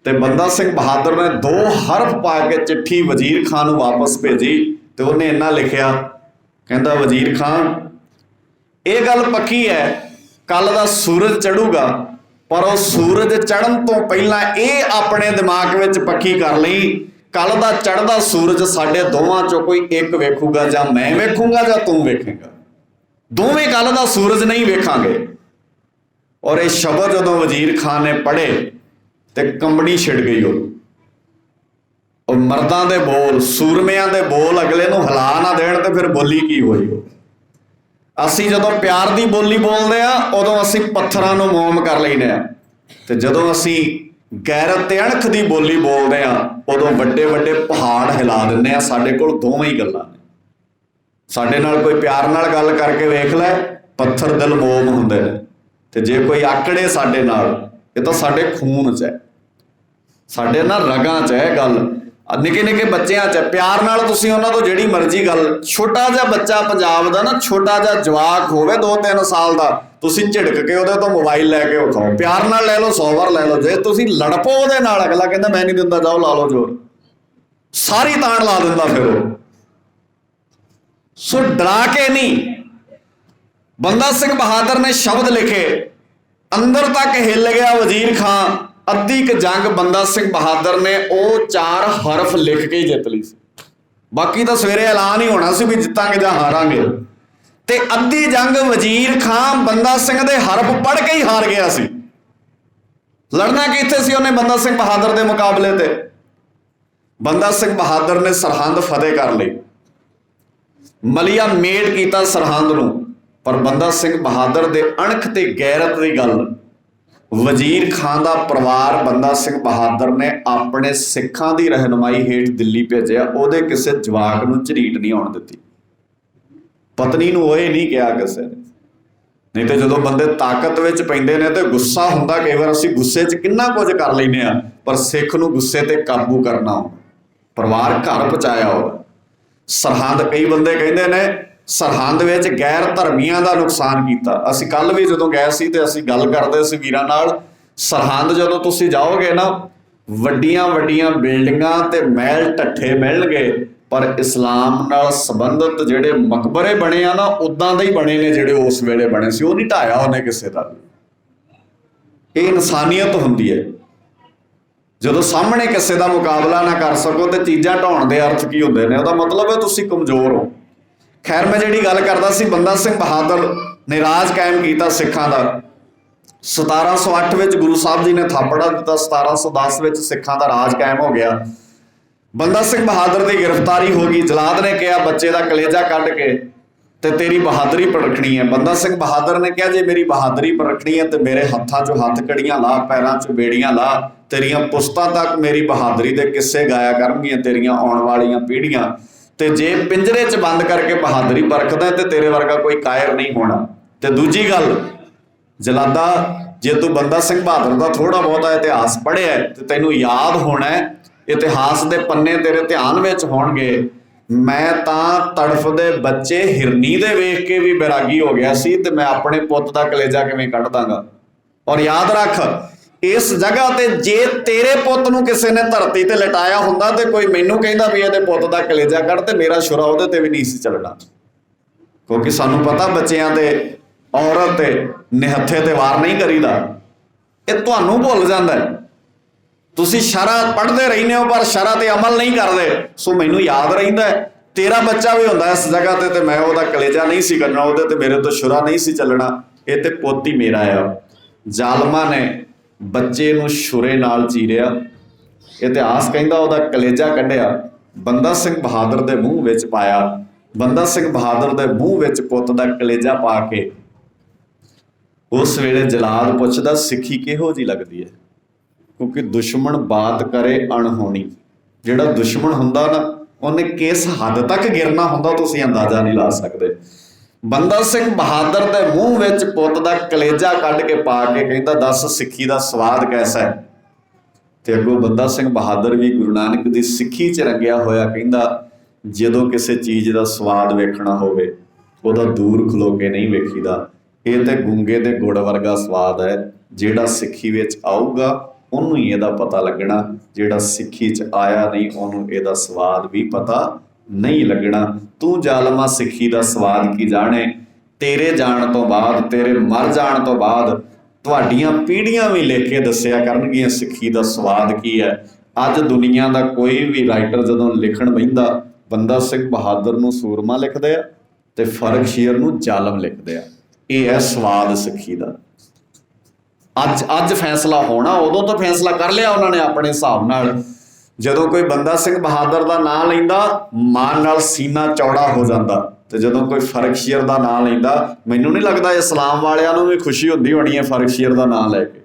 ते बंदा सिंह बहादुर ने 2 हरफ पा के चिट्ठी वजीर खान नूं वापस भेजी, ते उन्हें इन्ना लिखिया, कहंदा वजीर खान ये गल पक्की है, कल दा सूरज चढ़ूगा, पर वो सूरज चढ़न तो पहला ये अपने दिमाग विच पक्की कर लई, कल दा चढ़दा सूरज साडे दोवां चों कोई एक वेखूगा, जां मैं वेखूंगा जां तू वेखेगा, दोवें कल दा सूरज नहीं वेखांगे। और ये शब्द जदों वजीर खान ने पढ़े ते कंबनी छिड़ गई। और मर्दां दे बोल, सूरमिਆਂ दे बोल अगले नूं हिला ना देण ते फिर बोली की होई। असीं जदों प्यार दी बोली बोलदे आ उदों असीं पत्थरां नूं मोम कर लैंदे आ, ते जदों असीं गैरत ते अणख दी बोली बोलदे आ उदों वड्डे वड्डे पहाड़ हिला दिंदे आ। साडे कोल दोवें ही गल्लां ने। साडे नाल कोई प्यार नाल गल करके वेख लै, पत्थर दिल मोम हुंदे ने, ते जे कोई आकड़े साडे नाल, ये तो साडे खून च है, साडे ना रगां च है गल। निक्के निक्के बच्चों च प्यार नाल तुसीं उन्हां तों जिहड़ी मर्जी गल, छोटा जिहा बच्चा पंजाब दा ना, छोटा जिहा जवाक होवे 2-3 साल दा, तुसीं झिड़क के उहदे तों मोबाइल लैके विखाओ, प्यार नाल लै लो 100 बार लै लो, जे तुसीं लड़ पो उहदे नाल अगला कहंदा मैं नहीं दिंदा, जाओ ला लो जोर, सारी ताण ला दिंदा फिर वो। सो डरा के नहीं, बंदा सिंह बहादुर ने शब्द लिखे, अंदर तक हिल गया वजीर खान। अद्धी क जंग बंदा सिंह बहादुर ने वो 4 हरफ लिख के ही जित ली सी, बाकी तो सवेरे ऐलान ही होना सी भी जितांगे जां हारांगे। ਤੇ ਅੱਧੀ ਜੰਗ ਵਜ਼ੀਰ ਖਾਨ ਬੰਦਾ ਸਿੰਘ ਦੇ ਹਰਫ ਪੜ੍ਹ ਕੇ ਹੀ ਹਾਰ ਗਿਆ ਸੀ। ਲੜਨਾ ਕਿੱਥੇ ਸੀ ਉਹਨੇ ਬੰਦਾ ਸਿੰਘ ਬਹਾਦਰ ਦੇ ਮੁਕਾਬਲੇ ਤੇ। ਬੰਦਾ ਸਿੰਘ ਬਹਾਦਰ ਨੇ ਸਰਹੰਦ ਫਤਿਹ ਕਰ ਲਈ, ਮਲੀਆ ਮੇਟ ਕੀਤਾ ਸਰਹੰਦ ਨੂੰ। ਪਰ ਬੰਦਾ ਸਿੰਘ ਬਹਾਦਰ ਦੇ ਅਣਖ ਤੇ ਗੈਰਤ ਦੀ ਗੱਲ, ਵਜ਼ੀਰ ਖਾਨ ਦਾ ਪਰਿਵਾਰ ਬੰਦਾ ਸਿੰਘ ਬਹਾਦਰ ਨੇ ਆਪਣੇ ਸਿੱਖਾਂ ਦੀ ਰਹਿਨੁਮਾਈ ਹੇਠ ਦਿੱਲੀ ਭੇਜਿਆ। ਉਹਦੇ ਕਿਸੇ ਜਵਾਕ ਨੂੰ ਝਰੀਟ ਨਹੀਂ ਆਉਣ ਦਿੱਤੀ, ਪਤਨੀ ਨੂੰ ਓਏ ਨਹੀਂ ਕਿਹਾ ਕਿਸੇ ਨੇ। ਨਹੀਂ ਤੇ ਜਦੋਂ ਬੰਦੇ ਤਾਕਤ ਵਿੱਚ ਪੈਂਦੇ ਨੇ ਤੇ ਗੁੱਸਾ ਹੁੰਦਾ, ਕਈ ਵਾਰ ਅਸੀਂ ਗੁੱਸੇ 'ਚ ਕਿੰਨਾ ਕੁਝ ਕਰ ਲੈਂਦੇ ਆ, ਪਰ ਸਿੱਖ ਨੂੰ ਗੁੱਸੇ ਤੇ ਕਾਬੂ ਕਰਨਾ। ਪਰਿਵਾਰ ਘਰ ਪਹੁੰਚਾਇਆ ਉਹਦਾ। ਸਰਹੰਦ, ਕਈ ਬੰਦੇ ਕਹਿੰਦੇ ਨੇ ਸਰਹੰਦ ਵਿੱਚ ਗੈਰ ਧਰਮੀਆਂ ਦਾ ਨੁਕਸਾਨ ਕੀਤਾ। ਅਸੀਂ ਕੱਲ ਵੀ ਜਦੋਂ ਗਏ ਸੀ ਤੇ ਅਸੀਂ ਗੱਲ ਕਰਦੇ ਸੀ ਵੀਰਾਂ ਨਾਲ, ਸਰਹੰਦ ਜਦੋਂ ਤੁਸੀਂ ਜਾਓਗੇ ਨਾ, ਵੱਡੀਆਂ ਵੱਡੀਆਂ ਬਿਲਡਿੰਗਾਂ ਤੇ ਮਹਿਲ ਢੱਠੇ ਮਿਲਣਗੇ, ਪਰ ਇਸਲਾਮ ਨਾਲ ਸੰਬੰਧਿਤ ਜਿਹੜੇ ਮਕਬਰੇ ਬਣੇ ਆ ਨਾ, ਉਦਾਂ ਦੇ ਹੀ ਬਣੇ ਨੇ ਜਿਹੜੇ ਉਸ ਵੇਲੇ ਬਣੇ ਸੀ। ਉਹ ਨਹੀਂ ਢਾਇਆ ਉਹਨੇ ਕਿਸੇ ਦਾ। ਇਹ ਇਨਸਾਨੀਅਤ ਹੁੰਦੀ ਹੈ। ਜਦੋਂ ਸਾਹਮਣੇ ਕਿਸੇ ਦਾ ਮੁਕਾਬਲਾ ਨਾ ਕਰ ਸਕੋ ਤੇ ਚੀਜ਼ਾਂ ਢਾਉਣ ਦੇ ਅਰਥ ਕੀ ਹੁੰਦੇ ਨੇ? ਉਹਦਾ ਮਤਲਬ ਹੈ ਤੁਸੀਂ ਕਮਜ਼ੋਰ ਹੋ। ਖੈਰ, ਮੈਂ ਜਿਹੜੀ ਗੱਲ ਕਰਦਾ ਸੀ, ਬੰਦਾ ਸਿੰਘ ਬਹਾਦਰ ਨੇ ਰਾਜ ਕਾਇਮ ਕੀਤਾ ਸਿੱਖਾਂ ਦਾ। 1708 ਵਿੱਚ ਗੁਰੂ ਸਾਹਿਬ ਜੀ ਨੇ ਥਾਪੜਾ ਦਿੱਤਾ, 1710 ਵਿੱਚ ਸਿੱਖਾਂ ਦਾ ਰਾਜ ਕਾਇਮ ਹੋ ਗਿਆ। ਬੰਦਾ ਸਿੰਘ ਬਹਾਦਰ ਦੀ ਗ੍ਰਿਫਤਾਰੀ ਹੋ ਗਈ। ਜਲਾਦ ਨੇ ਕਿਹਾ ਬੱਚੇ ਦਾ ਕਲੇਜਾ ਕੱਢ ਕੇ ਤੇ ਤੇਰੀ ਬਹਾਦਰੀ ਪਰਖਣੀ ਹੈ। ਬੰਦਾ ਸਿੰਘ ਬਹਾਦਰ ਨੇ ਕਿਹਾ ਜੇ ਮੇਰੀ ਬਹਾਦਰੀ ਪਰਖਣੀ ਹੈ ਤੇ ਮੇਰੇ ਹੱਥਾਂ 'ਚੋਂ ਹੱਥ ਕੜੀਆਂ ਲਾ, ਪੈਰਾਂ 'ਚ ਬੇੜੀਆਂ ਲਾ, ਤੇਰੀਆਂ ਪੁਸਤਾਂ ਤੱਕ ਮੇਰੀ ਬਹਾਦਰੀ ਦੇ ਕਿੱਸੇ ਗਾਇਆ ਕਰਨਗੀਆਂ ਤੇਰੀਆਂ ਆਉਣ ਵਾਲੀਆਂ ਪੀੜ੍ਹੀਆਂ। ਤੇ ਜੇ ਪਿੰਜਰੇ 'ਚ ਬੰਦ ਕਰਕੇ ਬਹਾਦਰੀ ਪਰਖਦਾ ਤੇ ਤੇਰੇ ਵਰਗਾ ਕੋਈ ਕਾਇਰ ਨਹੀਂ ਹੋਣਾ। ਤੇ ਦੂਜੀ ਗੱਲ, ਜਲਾਦਾ, ਜੇ ਤੂੰ ਬੰਦਾ ਸਿੰਘ ਬਹਾਦਰ ਦਾ ਥੋੜਾ ਬਹੁਤਾ ਇਤਿਹਾਸ ਪੜ੍ਹਿਆ ਤੇ ਤੈਨੂੰ ਯਾਦ ਹੋਣਾ, ਇਤਿਹਾਸ ਦੇ ਪੰਨੇ ਤੇਰੇ ਧਿਆਨ ਵਿੱਚ ਹੋਣਗੇ। ਮੈਂ ਤਾਂ ਤੜਫਦੇ ਬੱਚੇ ਹਿਰਨੀ ਦੇ ਵੇਖ ਕੇ ਵੀ ਬੈਰਾਗੀ ਹੋ ਗਿਆ ਸੀ ਤੇ ਮੈਂ ਆਪਣੇ ਪੁੱਤ ਦਾ ਕਲੇਜਾ ਕਿਵੇਂ ਕੱਢ ਦਾਂਗਾ। ਔਰ ਯਾਦ ਰੱਖ, ਇਸ ਜਗ੍ਹਾ ਤੇ ਜੇ ਤੇਰੇ ਪੁੱਤ ਨੂੰ ਕਿਸੇ ਨੇ ਧਰਤੀ ਤੇ ਲਟਾਇਆ ਹੁੰਦਾ ਤੇ ਕੋਈ ਮੈਨੂੰ ਕਹਿੰਦਾ ਵੀ ਇਹਦੇ ਪੁੱਤ ਦਾ ਕਲੇਜਾ ਕੱਢ, ਤੇ ਮੇਰਾ ਛੁਰਾ ਉਹਦੇ ਤੇ ਵੀ ਨਹੀਂ ਸੀ ਚੱਲਣਾ। ਕਿਉਂਕਿ ਸਾਨੂੰ ਪਤਾ ਬੱਚਿਆਂ ਤੇ, ਔਰਤ ਤੇ ਨਿਹੱਥੇ ਤੇ ਵਾਰ ਨਹੀਂ ਕਰੀਦਾ। ਇਹ ਤੁਹਾਨੂੰ ਭੁੱਲ ਜਾਂਦਾ ਹੈ। ਤੁਸੀਂ ਸ਼ਰਅ ਪੜ੍ਹਦੇ ਰਹਿੰਦੇ ਹੋ ਪਰ ਸ਼ਰਅ ਤੇ ਅਮਲ ਨਹੀਂ ਕਰਦੇ। ਸੋ ਮੈਨੂੰ ਯਾਦ ਰਹਿੰਦਾ ਤੇਰਾ ਬੱਚਾ ਵੀ ਹੁੰਦਾ ਇਸ ਜਗ੍ਹਾ ਤੇ ਮੈਂ ਉਹਦਾ ਕਲੇਜਾ ਨਹੀਂ ਸੀ ਕਰਨਾ, ਉਹਦੇ ਤੇ ਮੇਰੇ ਤੋਂ ਛੁਰਾ ਨਹੀਂ ਸੀ ਚੱਲਣਾ। ਇਹ ਤੇ ਪੋਤੀ ਮੇਰਾ ਆ। ਜ਼ਾਲਮਾਂ ਨੇ ਬੱਚੇ ਨੂੰ ਛੁਰੇ ਨਾਲ ਚੀਰਿਆ। ਇਤਿਹਾਸ ਕਹਿੰਦਾ ਉਹਦਾ ਕਲੇਜਾ ਕੱਢਿਆ, ਬੰਦਾ ਸਿੰਘ ਬਹਾਦਰ ਦੇ ਮੂੰਹ ਵਿੱਚ ਪਾਇਆ। ਬੰਦਾ ਸਿੰਘ ਬਹਾਦਰ ਦੇ ਮੂੰਹ ਵਿੱਚ ਪੁੱਤ ਦਾ ਕਲੇਜਾ ਪਾ ਕੇ ਉਸ ਵੇਲੇ ਜਲਾਦ ਪੁੱਛਦਾ ਸਿੱਖੀ ਕਿਹੋ ਜਿਹੀ ਲੱਗਦੀ ਹੈ? ਕਿਉਂਕਿ ਦੁਸ਼ਮਣ ਬਾਤ ਕਰੇ ਅਣਹੋਣੀ। ਜਿਹੜਾ ਦੁਸ਼ਮਣ ਹੁੰਦਾ ਨਾ, ਉਹਨੇ ਕਿਸ ਹੱਦ ਤੱਕ ਗਿਰਨਾ ਹੁੰਦਾ ਤੁਸੀਂ ਅੰਦਾਜ਼ਾ ਨਹੀਂ ਲਾ ਸਕਦੇ। ਬੰਦਾ ਸਿੰਘ ਬਹਾਦਰ ਦੇ ਮੂੰਹ ਵਿੱਚ ਪੁੱਤ ਦਾ ਕਲੇਜਾ ਕੱਢ ਕੇ ਪਾ ਕੇ ਕਹਿੰਦਾ ਦੱਸ ਸਿੱਖੀ ਦਾ ਸਵਾਦ ਕੈਸਾ ਹੈ? ਤੇ ਅੱਗੋਂ ਬੰਦਾ ਸਿੰਘ ਬਹਾਦਰ ਵੀ ਗੁਰੂ ਨਾਨਕ ਦੀ ਸਿੱਖੀ 'ਚ ਰੰਗਿਆ ਹੋਇਆ ਕਹਿੰਦਾ ਜਦੋਂ ਕਿਸੇ ਚੀਜ਼ ਦਾ ਸਵਾਦ ਵੇਖਣਾ ਹੋਵੇ ਉਹਦਾ ਦੂਰ ਖਲੋ ਕੇ ਨਹੀਂ ਵੇਖੀਦਾ। ਇਹ ਤੇ ਗੁੰਗੇ ਦੇ ਗੁੜ ਵਰਗਾ ਸਵਾਦ ਹੈ। ਜਿਹੜਾ ਸਿੱਖੀ ਵਿੱਚ ਆਊਗਾ ਉਹਨੂੰ ਹੀ ਇਹਦਾ ਪਤਾ ਲੱਗਣਾ, ਜਿਹੜਾ ਸਿੱਖੀ 'ਚ ਆਇਆ ਨਹੀਂ ਉਹਨੂੰ ਇਹਦਾ ਸਵਾਦ ਵੀ ਪਤਾ ਨਹੀਂ ਲੱਗਣਾ। ਤੂੰ ਜ਼ਾਲਮਾ ਸਿੱਖੀ ਦਾ ਸਵਾਦ ਕੀ ਜਾਣੇ? ਤੇਰੇ ਜਾਣ ਤੋਂ ਬਾਅਦ, ਤੇਰੇ ਮਰ ਜਾਣ ਤੋਂ ਬਾਅਦ ਤੁਹਾਡੀਆਂ ਪੀੜ੍ਹੀਆਂ ਵੀ ਲਿਖ ਕੇ ਦੱਸਿਆ ਕਰਨਗੀਆਂ ਸਿੱਖੀ ਦਾ ਸਵਾਦ ਕੀ ਹੈ। ਅੱਜ ਦੁਨੀਆ ਦਾ ਕੋਈ ਵੀ ਰਾਈਟਰ ਜਦੋਂ ਲਿਖਣ ਬਹਿੰਦਾ, ਬੰਦਾ ਸਿੰਘ ਬਹਾਦਰ ਨੂੰ ਸੂਰਮਾ ਲਿਖਦੇ ਆ ਤੇ ਫਰਖਸ਼ੀਰ ਨੂੰ ਜ਼ਾਲਮ ਲਿਖਦੇ ਆ। ਇਹ ਹੈ ਸਵਾਦ ਸਿੱਖੀ ਦਾ। ਅੱਜ ਫੈਸਲਾ ਹੋਣਾ, ਉਦੋਂ ਤਾਂ ਫੈਸਲਾ ਕਰ ਲਿਆ ਉਹਨਾਂ ਨੇ ਆਪਣੇ ਹਿਸਾਬ ਨਾਲ। ਜਦੋਂ ਕੋਈ ਬੰਦਾ ਸਿੰਘ ਬਹਾਦਰ ਦਾ ਨਾਂ ਲੈਂਦਾ ਮਾਨ ਨਾਲ ਸੀਨਾ ਚੌੜਾ ਹੋ ਜਾਂਦਾ, ਤੇ ਜਦੋਂ ਕੋਈ ਫਰਖਸ਼ੀਰ ਦਾ ਨਾਂ ਲੈਂਦਾ, ਮੈਨੂੰ ਨਹੀਂ ਲੱਗਦਾ ਇਸਲਾਮ ਵਾਲਿਆਂ ਨੂੰ ਵੀ ਖੁਸ਼ੀ ਹੁੰਦੀ ਹੋਣੀ ਹੈ ਫਰਖਸ਼ੀਰ ਦਾ ਨਾਂ ਲੈ ਕੇ।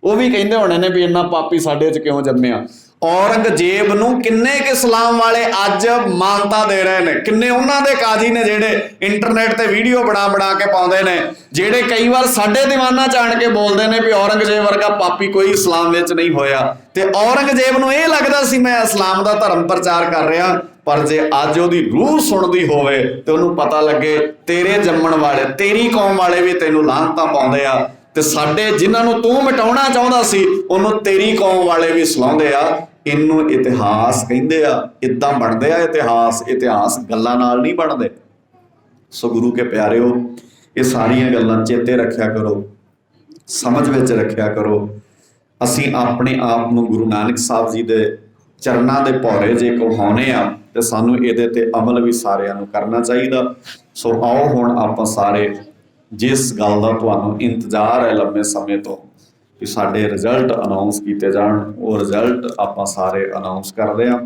ਉਹ ਵੀ ਕਹਿੰਦੇ ਹੋਣੇ ਨੇ ਵੀ ਇੰਨਾ ਪਾਪੀ ਸਾਡੇ 'ਚ ਕਿਉਂ ਜੰਮਿਆ। ਔਰੰਗਜ਼ੇਬ ਨੂੰ ਕਿੰਨੇ ਕੁ ਇਸਲਾਮ ਵਾਲੇ ਅੱਜ ਮਾਨਤਾ ਦੇ ਰਹੇ ਨੇ। ਕਿੰਨੇ ਉਹਨਾਂ ਦੇ ਕਾਜ਼ੀ ਨੇ ਜਿਹੜੇ ਇੰਟਰਨੈਟ ਤੇ ਵੀਡੀਓ ਬਣਾ ਕੇ ਪਾਉਂਦੇ ਨੇ, ਜਿਹੜੇ ਕਈ ਵਾਰ ਸਾਡੇ ਦੀਵਾਨਾਂ 'ਚ ਆਣ ਕੇ ਬੋਲਦੇ ਨੇ ਵੀ ਔਰੰਗਜ਼ੇਬ ਵਰਗਾ ਪਾਪੀ ਕੋਈ ਇਸਲਾਮ ਵਿੱਚ ਨਹੀਂ ਹੋਇਆ। ਤੇ ਔਰੰਗਜ਼ੇਬ ਨੂੰ ਇਹ ਲੱਗਦਾ ਸੀ ਮੈਂ ਇਸਲਾਮ ਦਾ ਧਰਮ ਪ੍ਰਚਾਰ ਕਰ ਰਿਹਾ, ਪਰ ਜੇ ਅੱਜ ਉਹਦੀ ਰੂਹ ਸੁਣਦੀ ਹੋਵੇ ਤੇ ਉਹਨੂੰ ਪਤਾ ਲੱਗੇ ਤੇਰੇ ਜੰਮਣ ਵਾਲੇ, ਤੇਰੀ ਕੌਮ ਵਾਲੇ ਵੀ ਤੈਨੂੰ ਲਾਹਨਤਾਂ ਪਾਉਂਦੇ ਆ, ਤੇ ਸਾਡੇ ਜਿਨ੍ਹਾਂ ਨੂੰ ਤੂੰ ਮਿਟਾਉਣਾ ਚਾਹੁੰਦਾ ਸੀ ਉਹਨੂੰ ਤੇਰੀ ਕੌਮ ਵਾਲੇ ਵੀ ਸਲਾਉਂਦੇ ਆ। ਇਹਨੂੰ ਇਤਿਹਾਸ ਕਹਿੰਦੇ ਆ। ਇਦਾਂ ਬਣਦੇ ਆ ਇਤਿਹਾਸ। ਇਤਿਹਾਸ ਗੱਲਾਂ ਨਾਲ ਨਹੀਂ ਬਣਦੇ। ਸੋ ਗੁਰੂ ਕੇ ਪਿਆਰਿਓ, ਇਹ ਸਾਰੀਆਂ ਗੱਲਾਂ ਚੇਤੇ ਰੱਖਿਆ ਕਰੋ, ਸਮਝ ਵਿੱਚ ਰੱਖਿਆ ਕਰੋ। ਅਸੀਂ ਆਪਣੇ ਆਪ ਨੂੰ ਗੁਰੂ ਨਾਨਕ ਸਾਹਿਬ ਜੀ ਦੇ ਚਰਨਾਂ ਦੇ ਭੌਰੇ ਜੇ ਕਹਾਉਣੇ ਆ ਤੇ ਸਾਨੂੰ ਇਹਦੇ ਤੇ ਅਮਲ ਵੀ ਸਾਰਿਆਂ ਨੂੰ ਕਰਨਾ ਚਾਹੀਦਾ। ਸੋ ਆਓ ਹੁਣ ਆਪਾਂ ਸਾਰੇ, ਜਿਸ ਗੱਲ ਦਾ ਤੁਹਾਨੂੰ ਇੰਤਜ਼ਾਰ ਹੈ ਲੰਬੇ ਸਮੇਂ ਤੋਂ ਕਿ ਸਾਡੇ ਰਿਜ਼ਲਟ ਅਨਾਉਂਸ ਕੀਤੇ ਜਾਣ, ਉਹ ਰਿਜ਼ਲਟ ਆਪਾਂ ਸਾਰੇ ਅਨਾਉਂਸ ਕਰਦੇ ਹਾਂ।